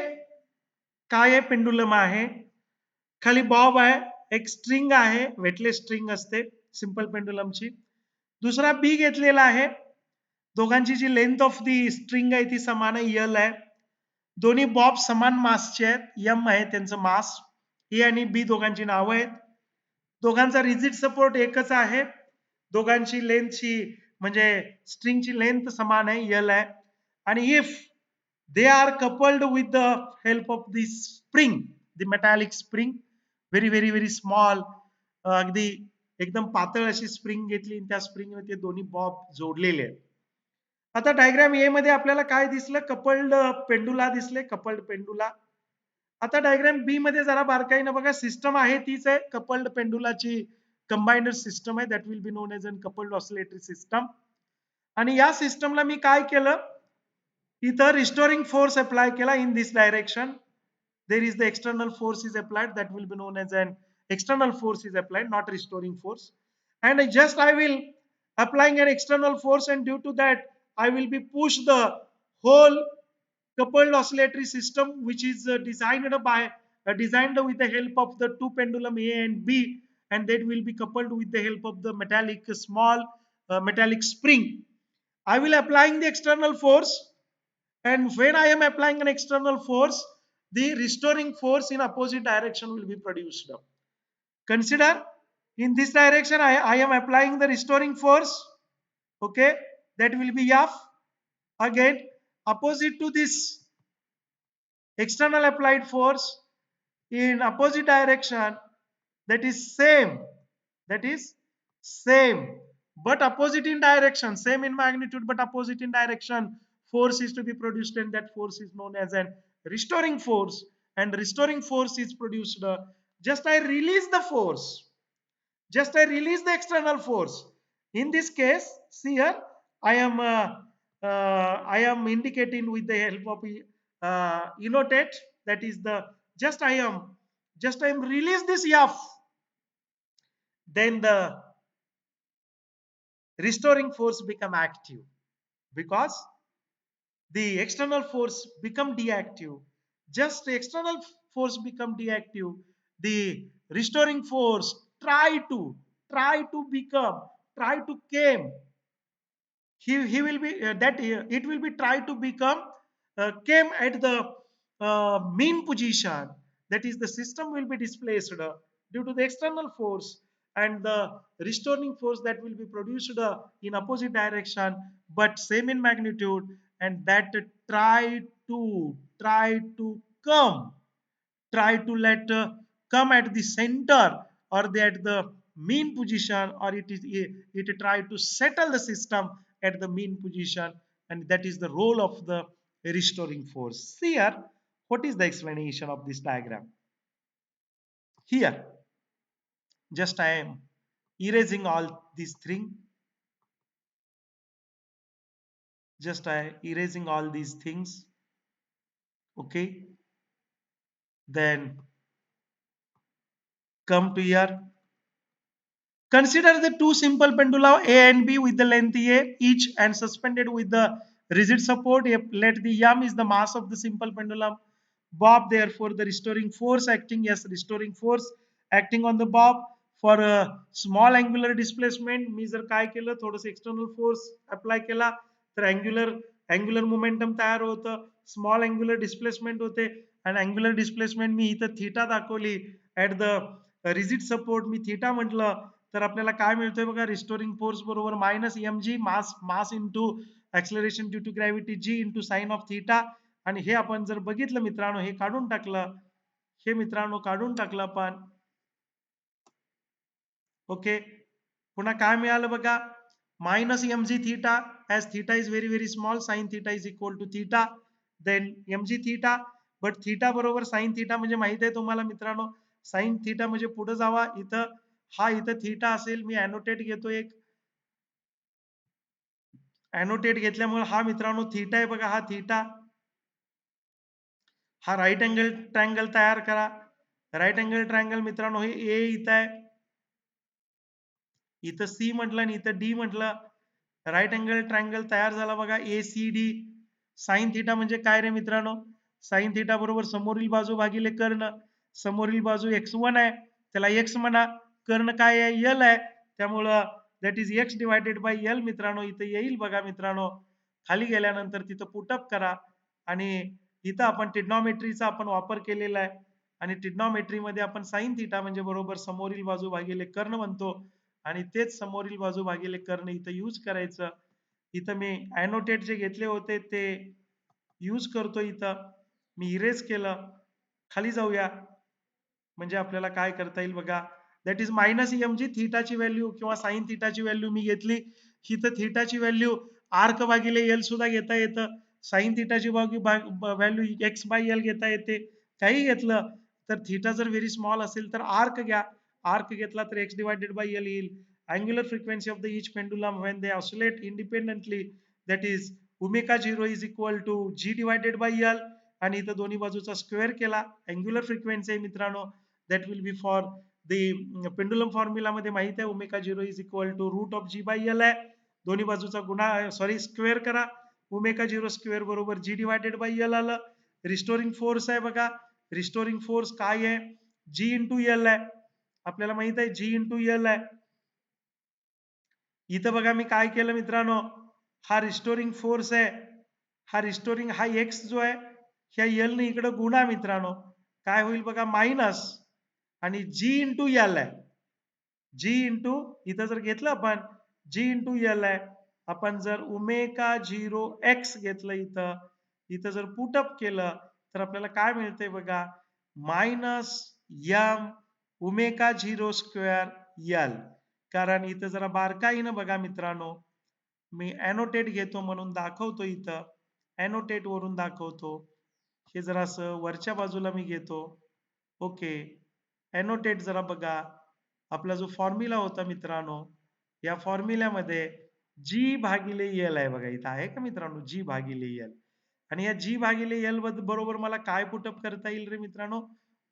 काय आहे, पेंडुलम आहे, खाली बॉब आहे, एक स्ट्रिंग आहे, वेटलेस स्ट्रिंग असते सिंपल पेंडुलमची. दुसरा बी घेतलेला आहे, दोघांची जी लेंथ ऑफ दी स्ट्रिंग आहे ती समान आहे, यल आहे. दोन्ही बॉब समान मासचे आहेत, एम आहे त्यांचं मास. ए आणि बी दोघांची नावं आहेत. दोघांचा रिजिड सपोर्ट एकच आहे, दोघांची लेंथची म्हणजे स्ट्रिंगची लेंथ समान आहे, यल आहे. आणि if they are coupled with the help of this spring, the metallic spring, very small, अगदी एकदम पातळ अशी स्प्रिंग घेतली, त्या स्प्रिंग मध्ये दोन्ही बॉब जोडलेले आहेत. आता डायग्राम ए मध्ये आपल्याला काय दिसलं, कपल्ड पेंडुला दिसले, कपल्ड पेंडुला. आता डायग्राम बी मध्ये जरा बारकाईनं बघा, सिस्टम आहे तीच आहे, कपल्ड पेंडुलाची कंबाइंड सिस्टम आहे, that will be known as an coupled oscillatory system. आणि या सिस्टमला मी काय केलं, इथं रिस्टोरिंग फोर्स अप्लाय केला in this direction. There is the external force is applied, that will be known as an external force is applied, not restoring force. And just I will applying an external force, and due to that I will be push the whole coupled oscillatory system, which is designed with the help of the two pendulum A and B, and that will be coupled with the help of the metallic small metallic spring. I will applying the external force, and when I am applying an external force, the restoring force in opposite direction will be produced. Consider in this direction I am applying the restoring force, okay, that will be F. Again, opposite to this external applied force in opposite direction, that is same but opposite in direction, same in magnitude but opposite in direction, force is to be produced, and that force is known as an restoring force. And restoring force is produced, just I release the force, just I release the external force. In this case, see here, I am indicating with the help of innotate, that is the just I am release this F, then the restoring force become active, because the external force become deactive. Just the external force become deactive, the restoring force try to become try to came, he will be that it will be try to become came at the mean position, that is the system will be displaced due to the external force, and the restoring force that will be produced in opposite direction but same in magnitude, and that try to come, try to let come at the center or at the mean position, or it try to settle the system at the mean position, and that is the role of the restoring force. Here, what is the explanation of this diagram? Here, just I am erasing all these things, just I erasing all these things, okay, then come to here. Consider the two simple pendula A and B with the length A each and suspended with the rigid support. Let the M is the mass of the simple pendulum. Bob, therefore, the restoring force acting, yes, restoring force acting on the bob for a small angular displacement. मी जर काय केलं, थोडंसं external force apply केला तर angular momentum तयार होतं, small angular displacement होते, आणि अँग्युलर डिस्प्लेसमेंट मी इथं थीटा दाखवली, ऍट द रिजिड सपोर्ट मी थीटा म्हटलं, तर आपल्याला काय मिळतंय बघा, रिस्टोरिंग फोर्स बरोबर minus M G mass into acceleration due to gravity G into sine of theta. आणि हे आपण जर बघितलं मित्रांनो, हे काढून टाकलं, हे मित्रांनो काढून टाकलं आपण, ओके. पुन्हा काय मिळालं बघा, minus M G theta, as theta is very small, sine theta is equal to theta, then M G theta, but theta बरोबर साइन थीटा म्हणजे माहित आहे तुम्हाला मित्रांनो, साइन थीटा म्हणजे पुढे जावा, इथं हा इथं थीटा असेल, मी अॅनोटेट घेतो एक, अॅनोटेट घेतल्यामुळे हा मित्रांनो थीटा आहे बघा, हा थीटा, हा राईट अँगल ट्रायंगल तयार करा. राईट अँगल ट्रायंगल मित्रांनो हे ए इथं आहे, इथं सी म्हटलं आणि इथं डी म्हटलं. राईट अँगल ट्रायंगल तयार झाला बघा, ए सी डी. साइन थिटा म्हणजे काय रे मित्रांनो? साइन थिटा बरोबर समोरील बाजू भागिले कर्ण. समोरील बाजू x1 आहे, त्याला x म्हणा. कर्ण काय आहे? L आहे. त्यामुळं that is x divided by L मित्रांनो इथं येईल बघा मित्रांनो. खाली गेल्यानंतर तिथं पुटअप करा आणि इथं आपण ट्रिग्नॉमेट्रीचा आपण वापर केलेला आहे आणि ट्रिग्नॉमेट्रीमध्ये आपण साइन थिटा म्हणजे बरोबर समोरील बाजू भागिले कर्ण म्हणतो आणि तेच समोरील बाजू भागिले कर्ण इथं यूज करायचं. इथं मी अॅनोटेट जे घेतले होते ते यूज करतो. इथं मी इरेज केलं. खाली जाऊया म्हणजे आपल्याला काय करता येईल बघा. That is minus M G थिटाची व्हॅल्यू किंवा साइन थिटाची व्हॅल्यू मी घेतली. ही तर थिटाची व्हॅल्यू आर्क भागिले एल सुद्धा घेता येतं. साइन थिटाची व्हॅल्यू एक्स बाय एल घेता येते. काही घेतलं तर थिटा जर व्हेरी स्मॉल असेल तर आर्क घ्या. आर्क घेतला तर एक्स डिवायडेड बाय एल येईल. Angular frequency of the each pendulum when they oscillate independently that is omega 0 is equal to G divided by L आणि इथं दोन्ही बाजूचा स्क्वेअर केला. अँग्युलर फ्रिक्वेन्सी आहे मित्रांनो, that will be for the pendulum formula मध्ये माहित आहे omega 0 is equal to root of G by L आहे. दोन्ही बाजूचा स्क्वेअर करा. ओमेगा 0 स्क्वेअर बरोबर जी डिवायडेड बाय एल आलं. रिस्टोरिंग फोर्स आहे बघा. रिस्टोरिंग फोर्स काय आहे? जी इंटू एल आहे. आपल्याला माहित आहे जी इंटू एल आहे. इथं बघा मी काय केलं मित्रांनो, हा रिस्टोरिंग फोर्स आहे. हा रिस्टोरिंग हा एक्स जो आहे ह्या एल ने इकडे गुणा मित्रांनो. काय होईल बघा मायनस आणि जी इंटू एल आहे. जी इंटू इथं जर घेतलं आपण जी इंटू एल आहे. आपण जर ओमेगा 0 एक्स घेतलं इथं इथं जर पुटअप केलं तर आपल्याला काय मिळतंय बघा minus M omega 0 square L. कारण इथं जरा बारकाईनं बघा मित्रांनो, मी अॅनोटेट घेतो म्हणून दाखवतो इथं. अॅनोटेट वरून दाखवतो. हे जरासं वरच्या बाजूला मी घेतो. ओके. अॅनोटेट जरा बघा. आपला जो फॉर्म्युला होता मित्रांनो, या फॉर्म्युल्यामध्ये जी भागिले एल आहे बघा. इथं आहे का मित्रांनो जी भागिले एल. आणि या जी भागिले एल बरोबर मला काय पुटअप करता येईल रे मित्रांनो?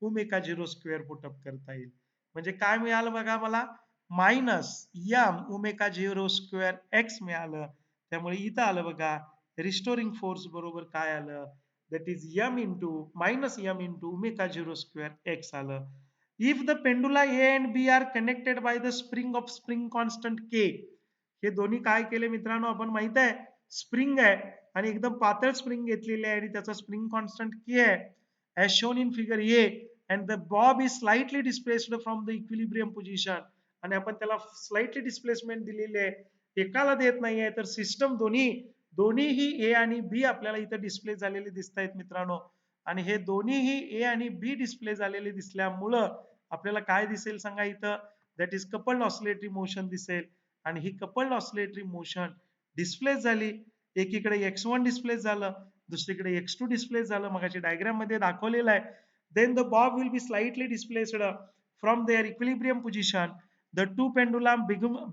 ओमेगा 0 स्क्वेअर पुटअप करता येईल. म्हणजे काय मिळालं बघा मला minus M omega 0 square X मिळालं. त्यामुळे इथं आलं बघा रिस्टोरिंग फोर्स बरोबर काय आलं? That is M into minus M into omega 0 square X आलं. If the pendula A and B are connected by the spring of spring constant K. हे दोन्ही काय केले मित्रांनो आपण माहित आहे स्प्रिंग आहे आणि एकदम पातळ स्प्रिंग घेतलेली आहे आणि त्याचा स्प्रिंग कॉन्स्टंट के आहे. as shown in figure A and the bob is slightly displaced from the equilibrium position. आणि आपण त्याला स्लाइटली डिस्प्लेसमेंट दिलेली आहे. एकाला देत नाहीये तर सिस्टम दोन्हीही ए आणि बी आपल्याला इथं डिस्प्ले झालेले दिसत आहेत मित्रांनो. आणि हे दोन्हीही ए आणि बी डिस्प्ले झालेले दिसल्यामुळं आपल्याला काय दिसेल सांगा इथं that is coupled oscillatory motion दिसेल. आणि ही कपल्ड ऑसिलेटरी मोशन डिस्प्ले झाली. एकीकडे x1 डिस्प्ले झालं, दुसरीकडे x2 डिस्प्ले झालं. मगाची डायग्राम मध्ये दाखवलेलं आहे. Then the bob will be slightly displaced from their equilibrium position. The two pendulum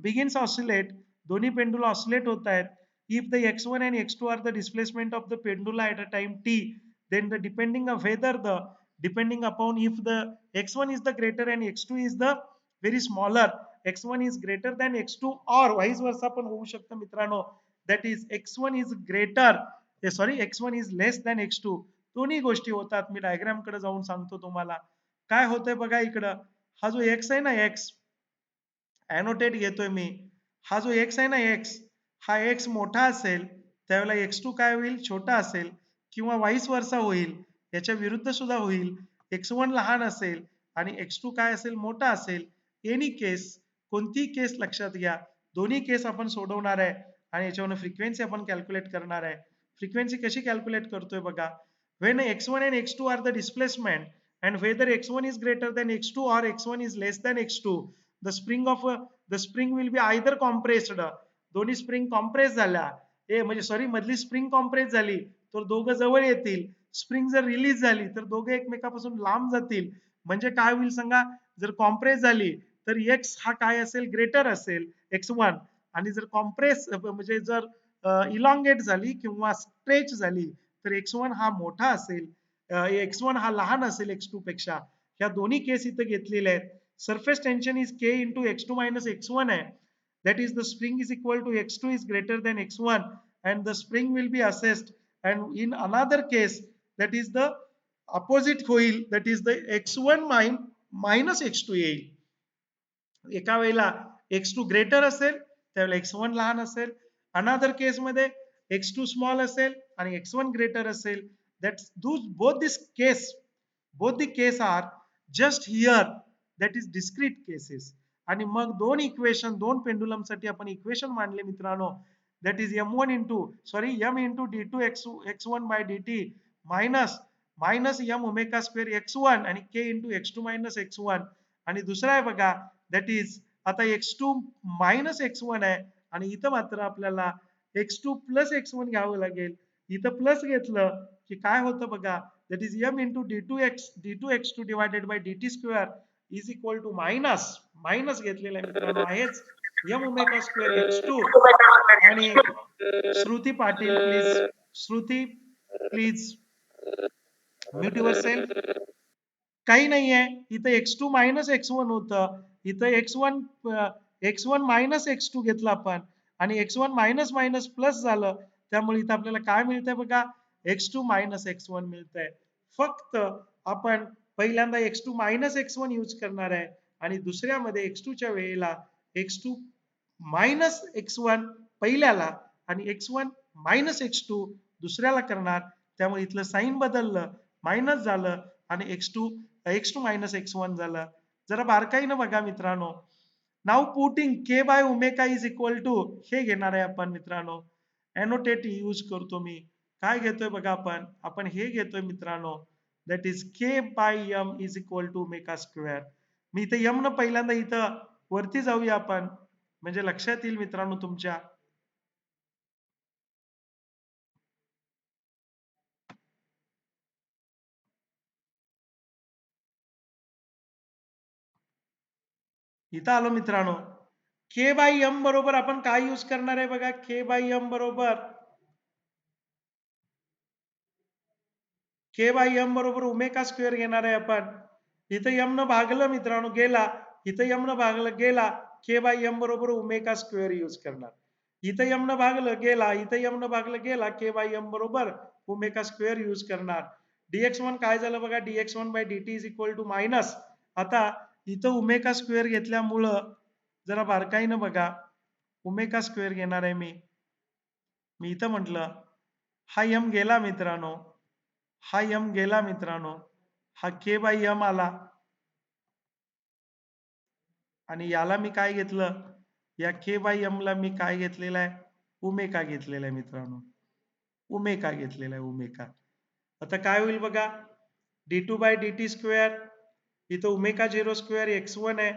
begins oscillate. दोन्ही पेंडुला ऑसिलेट होत आहेत. If the x1 and x2 are the displacement of the pendula at a time t, then the depending upon if the x1 is the greater and x2 is the very smaller, x1 is greater than x2 or vice versa पण होऊ शकतं मित्रांनो. that is x1 is greater x1 is less than x2. दोन्ही गोष्टी होतात. मी diagram कडे जाऊन सांगतो तुम्हाला. काय होतंय बघा इकडं. हा जो x आहे ना x अॅनोटेट घेतोय मी. हा जो x आहे ना x हा x मोठा असेल त्यावेळेला x2 काय होईल छोटा असेल किंवा वाईस वर्सा होईल. याच्या विरुद्ध सुद्धा होईल. x1 लहान असेल आणि x2 काय असेल मोठा असेल. एनी केस कोणती केस लक्षात घ्या. दोन्ही केस आपण सोडवणार आहे आणि याच्यावरून फ्रिक्वेन्सी आपण कॅल्क्युलेट करणार आहे. फ्रिक्वेन्सी कशी कॅल्क्युलेट करतोय बघा. when x1 and x2 are the displacement and whether x1 is greater than x2 or x1 is less than x2, the spring will be either compressed. दोन्ही स्प्रिंग कॉम्प्रेस झाल्या म्हणजे मधली spring compress झाली तर दोघं जवळ येतील. स्प्रिंग जर रिलीज झाली तर दोघे एकमेकापासून लांब जातील. म्हणजे काय होईल सांगा जर कॉम्प्रेस झाली तर x हा काय असेल ग्रेटर असेल x1 आणि जर कॉम्प्रेस म्हणजे जर इलॉंगेट झाली किंवा स्ट्रेच झाली तर x1 हा मोठा असेल, x1 हा लहान असेल x2 पेक्षा. ह्या दोन्ही केस इथे घेतलेल्या आहेत. Surface tension is k into x2 minus x1 आहे. That is the spring is equal to x2 is greater than x1 and the spring will be assessed, and in another case that is the opposite होईल, that is the x1 minus x2 येईल. एका वेळेला x2 greater असेल त्यावेळेला x1 लहान असेल, another case मध्ये x2 small असेल आणि x1 ग्रेटर असेल. That both this case both the case are just here, that is discrete cases. आणि मग दोन इक्वेशन, दोन पेंडुलम साठी आपण इक्वेशन मांडले मित्रांनो, that is m1 into m into d2 x1 by dt minus m omega square x1 आणि k into x2 minus x1. आणि दुसरा आहे बघा, that is आता x2 minus x1 आहे आणि इथं मात्र आपल्याला x2 plus x1 घ्यावं लागेल. इथं प्लस घेतलं की काय होतं बघा, that is m into d2x2 divided by dt square is equal to minus घेतलेला आहे मित्रांनो आहेच m ओमेगा स्क्वेअर x2. आणि Shruti Patil please mute yourself. काही नाही आहे इथं x2 मायनस x1 होतं, इथं x1 मायनस x2 घेतलं आपण आणि x1 मायनस मायनस प्लस झालं, त्यामुळे इथं आपल्याला काय मिळतंय बघा, x2 मायनस x1 मिळतंय. फक्त आपण पहिल्यांदा x2 मायनस x1 यूज करणार आहे आणि दुसऱ्यामध्ये x2 च्या वेळेला x2 मायनस x1 पहिल्याला आणि x1 मायनस x2 दुसऱ्याला करणार. त्यामुळे इथलं साइन बदललं, मायनस झालं आणि x2 मायनस x1 झालं. जरा बारकाईनं बघा मित्रांनो. नाव putting k by omega is equal to हे घेणार आहे आपण मित्रांनो. एनोटेट यूज करतो मी. काय घेतोय बघा आपण हे घेतोय मित्रांनो, that is k by m is equal to omega square. मी इथं m न पहिल्यांदा इथं वरती जाऊया आपण, म्हणजे लक्षात येईल मित्रांनो तुमच्या. इथं आलो मित्रांनो. k बाय m बरोबर आपण काय यूज करणार आहे बघा, k बाय m बरोबर k बाय m बरोबर ओमेगा स्क्वेअर घेणार आहे आपण. इथं m न भागलं मित्रांनो गेला, इथं m न भागलं गेला, k बाय m बरोबर ओमेगा स्क्वेअर यूज करणार. इथं m न भागलं गेला, इथं m न भागलं गेला, k बाय m बरोबर ओमेगा स्क्वेअर यूज करणार. dx1 काय झालं बघा, dx1 by dt is equal to minus. आता इथं ओमेगा स्क्वेअर घेतल्यामुळं जरा बारकाईनं बघा, ओमेगा स्क्वेअर घेणार आहे मी इथं म्हटलं हा m गेला मित्रांनो, हा m गेला मित्रांनो, हा k बाय m आला आणि याला मी काय घेतलं, या k बाय m ला मी काय घेतलेला आहे, ओमेगा घेतलेला आहे मित्रांनो, ओमेगा घेतलेला आहे ओमेगा. आता काय होईल बघा, d2 बाय dt स्क्वेअर, इथं ओमेगा 0 स्क्वेअर x1 आहे,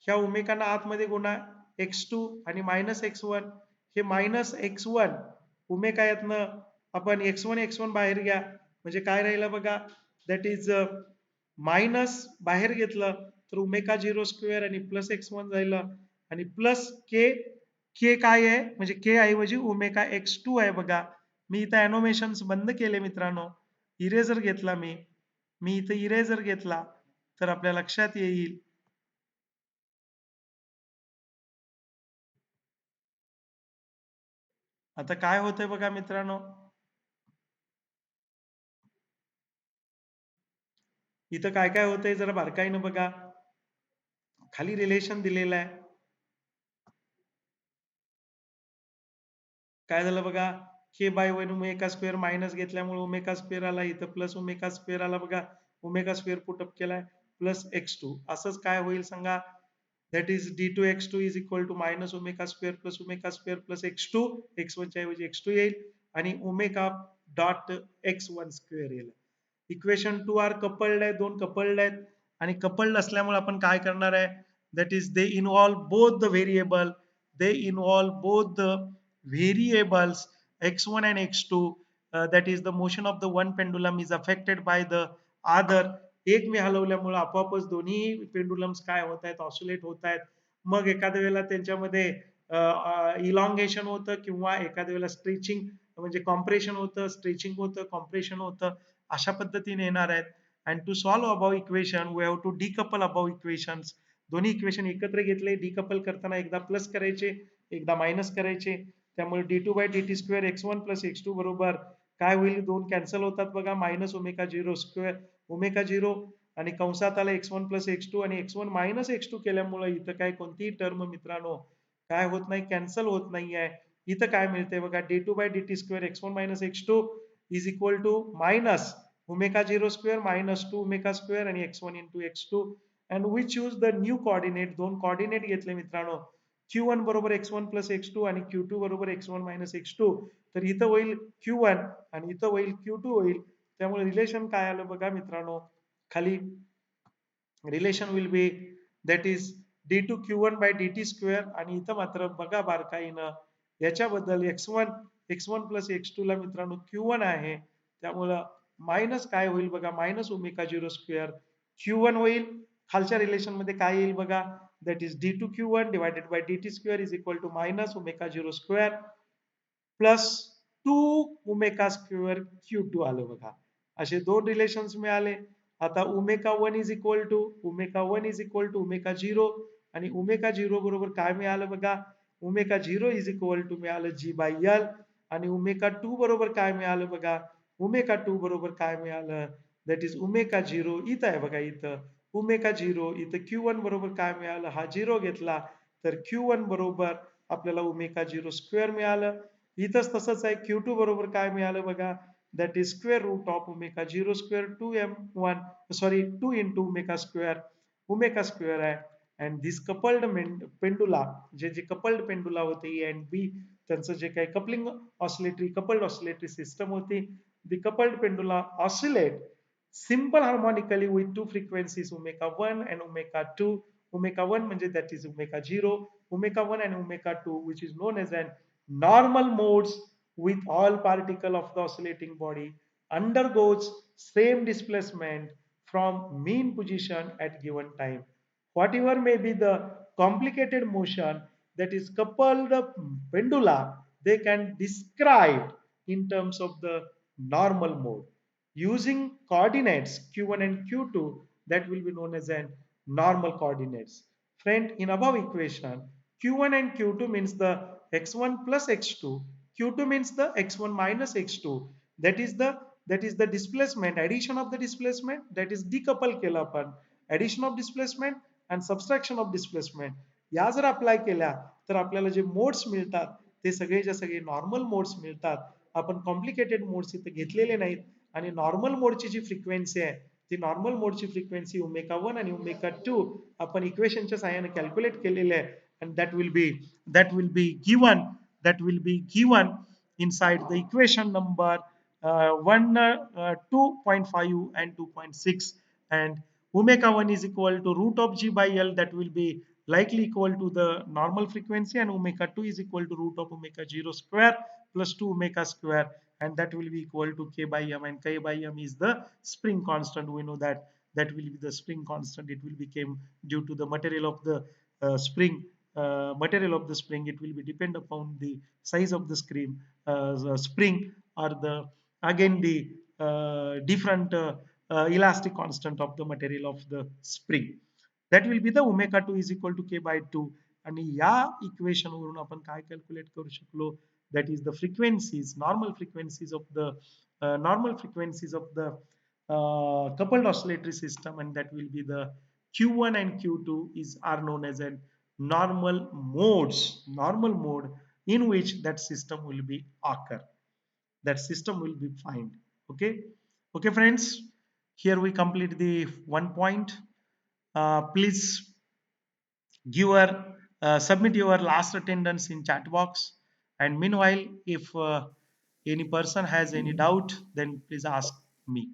ह्या ओमेगाना आतमध्ये गुणा x2 आणि मायनस x1, हे मायनस x1 ओमेगा यातनं आपण x1 बाहेर घ्या, म्हणजे काय राहिलं बघा, दॅट इज मायनस बाहेर घेतलं तर ओमेगा 0 स्क्वेअर आणि प्लस x1 राहिलं आणि प्लस के काय आहे, म्हणजे के ऐवजी ओमेगा x2 आहे बघा. मी इथं ॲनोमेशन्स बंद केले मित्रांनो, इरेजर घेतला मी इथं इरेजर घेतला तर आपल्या लक्षात येईल. आता काय होतंय बघा मित्रांनो, इथं काय काय होतंय जरा बारकाईनं बघा. खाली रिलेशन दिलेलं आहे, काय झालं बघा, k by 1 omega square minus घेतल्यामुळे ओमेगा स्क्वेअर आला, इथं प्लस ओमेगा स्क्वेअर आला बघा, ओमेगा स्क्वेअर पुटअप केलाय प्लस x2. असंच काय होईल सांगा, that is d2 x2 is equal to minus omega square plus x2, x1 च्या ऐवजी x2 येईल आणि ओमेगा डॉट x1 स्क्वेअर येईल. इक्वेशन 2 आर कपल्ड आहे, दोन कपल्ड आहेत आणि कपल्ड असल्यामुळे आपण काय करणार आहे, that is they involve both the variable, variables x1 and x2, that is the motion of the one pendulum is affected by the other. एक मी हलवल्यामुळे आपोआपच दोन्ही पेंडुलम्स काय होत आहेत, ऑसिलेट होत आहेत. मग एखाद्या वेळेला त्यांच्यामध्ये इलॉंगेशन होतं किंवा एखाद्या वेळेला स्ट्रेचिंग म्हणजे कॉम्प्रेशन होतं, स्ट्रेचिंग होतं, कॉम्प्रेशन होतं, अशा पद्धतीने येणार आहेत. And to solve above equation we have to decouple above equations. दोन्ही इक्वेशन एकत्र घेतले, डिकपल करताना एकदा प्लस करायचे, एकदा मायनस करायचे. त्यामुळे D two by D T square x1 plus x2 बरोबर काय होईल, दोन कॅन्सल होतात बघा, minus omega zero square omega zero आणि कंसात आला x1 प्लस x2 आणि x1 मायनस x2 केल्यामुळे इथं काय कोणतीही टर्म मित्रांनो काय होत नाही, कॅन्सल होत नाही आहे. इथं काय मिळतंय बघा, D two by D T square X one minus X two is equal to minus omega zero square minus two omega square आणि X one into X two. And we choose the new coordinate, दोन coordinate घेतले मित्रांनो, Q one बरोबर X one plus X two आणि Q two बरोबर X one minus X two. तर इथं होईल क्यू वन आणि इथं होईल क्यू टू होईल. त्यामुळे रिलेशन काय आलं बघा मित्रांनो, खाली relation will be that is d2q1 by dt square आणि इथं मात्र बघा बारकाईनं याच्याबद्दल x1 प्लस x2 ला मित्रांनो q1 आहे, त्यामुळं मायनस काय होईल बघा, minus omega zero square q1 होईल. खालच्या रिलेशन मध्ये काय येईल बघा, that is d2q1 divided by dt square is equal to minus omega zero square plus two omega square Q two आलं बघा. असे दोन रिलेशन्स मिळाले. आता omega one is equal to omega zero आणि ओमेगा झिरो बरोबर काय मिळालं बघा, omega zero is equal to मिळालं जी बाय एल आणि ओमेगा टू बरोबर काय मिळालं बघा, ओमेगा टू बरोबर काय मिळालं, दॅट इज ओमेगा झिरो इथं आहे बघा, इथं ओमेगा झिरो, इथं क्यू वन बरोबर काय मिळालं, हा झिरो घेतला तर क्यू वन बरोबर आपल्याला ओमेगा झिरो स्क्वेअर मिळालं. इथंच तसंच आहे, क्यू टू बरोबर काय मिळालं बघा, that is square root of omega zero square two M one sorry two into omega square आहे. अँड दिस कपल्ड पेंडुला, जे जे कपल्ड पेंडुला होते ए अँड बी, त्यांचं जे काही कपल्ड ऑसिलेटरी सिस्टम होती, the coupled pendula oscillate simple harmonically with two frequencies omega 1 and omega 2. Omega 1 म्हणजे that is omega 0, omega 1 and omega 2 which is known as an normal modes with all particle of the oscillating body undergoes same displacement from mean position at given time. Whatever may be the complicated motion that is coupled pendula, they can describe in terms of the normal mode using coordinates q1 and q2 that will be known as an normal coordinates. Friend, in above equation, q1 and q2 means the x1 plus x2, q2 means the x1 minus x2. That is the displacement, addition of the displacement, that is decouple केलं आपण, addition of displacement and subtraction of displacement. या जर apply केल्या तर आपल्याला जे modes मिळतात ते सगळेच्या सगळे नॉर्मल मोड्स मिळतात. आपण कॉम्प्लिकेटेड मोड्स इथे घेतलेले नाहीत आणि नॉर्मल मोडची जी फ्रिक्वेन्सी आहे ती नॉर्मल मोडची फ्रिक्वेन्सी ओमेगा 1 आणि ओमेगा 2 आपण इक्वेशनच्या सहाय्याने कॅल्क्युलेट केलेले आहे. and that will be given inside the equation number 2.5 and 2.6. And omega 1 is equal to root of g by l, that will be likely equal to the normal frequency, and omega 2 is equal to root of omega 0 square plus 2 omega square, and that will be equal to k by m, and k by m is the spring constant. We know that that will be the spring constant. It will become due to the material of the spring. It will be depend upon the size of the spring or the again the different elastic constant of the material of the spring. That will be the omega 2 is equal to k by 2. आणि या equation वरून आपण काय calculate करू शकलो, that is the frequencies, normal frequencies of the coupled oscillatory system, and that will be the q1 and q2 are known as a normal mode in which that system will be occur, that system will be find. Okay friends, here we complete the one point. Please give your submit your last attendance in chat box, and meanwhile if any person has any doubt, then please ask me.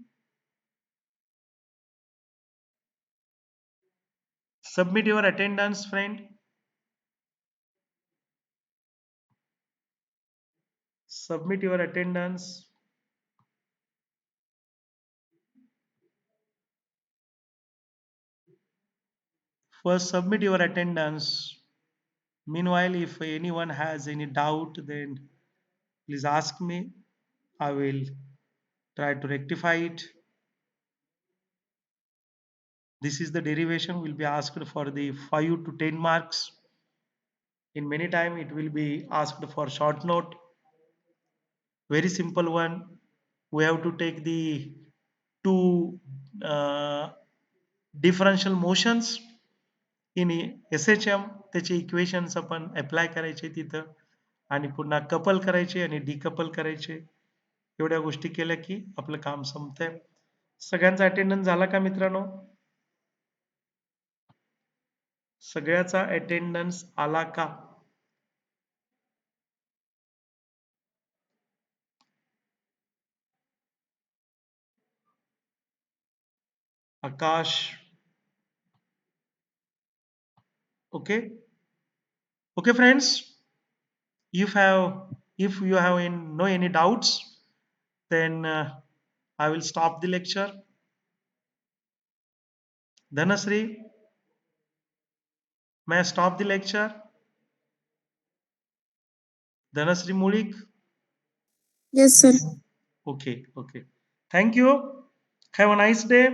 Submit your attendance, friend. Submit your attendance. First submit your attendance. Meanwhile, if anyone has any doubt, then please ask me. I will try to rectify it. This is the derivation will be asked for the 5 to 10 marks. In many time it will be asked for short note. Very simple one. We have to take the two differential motions in SHM, त्याचे equations आपण apply करायचे तिथं आणि पुन्हा couple करायचे आणि decouple करायचे. एवढ्या गोष्टी केल्या की आपलं काम संपतंय. सगळ्यांचा अटेंडन्स झाला का मित्रांनो? सगळ्याचा अटेंडन्स आला का? आकाश. Okay. Okay, friends. If have if you have no any doubts, then I will stop the lecture. Dhanasri, may I stop the lecture? Dhanasri Mulik. Yes, sir. Okay, okay. Thank you. Have a nice day.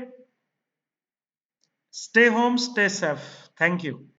Stay home, stay safe. Thank you.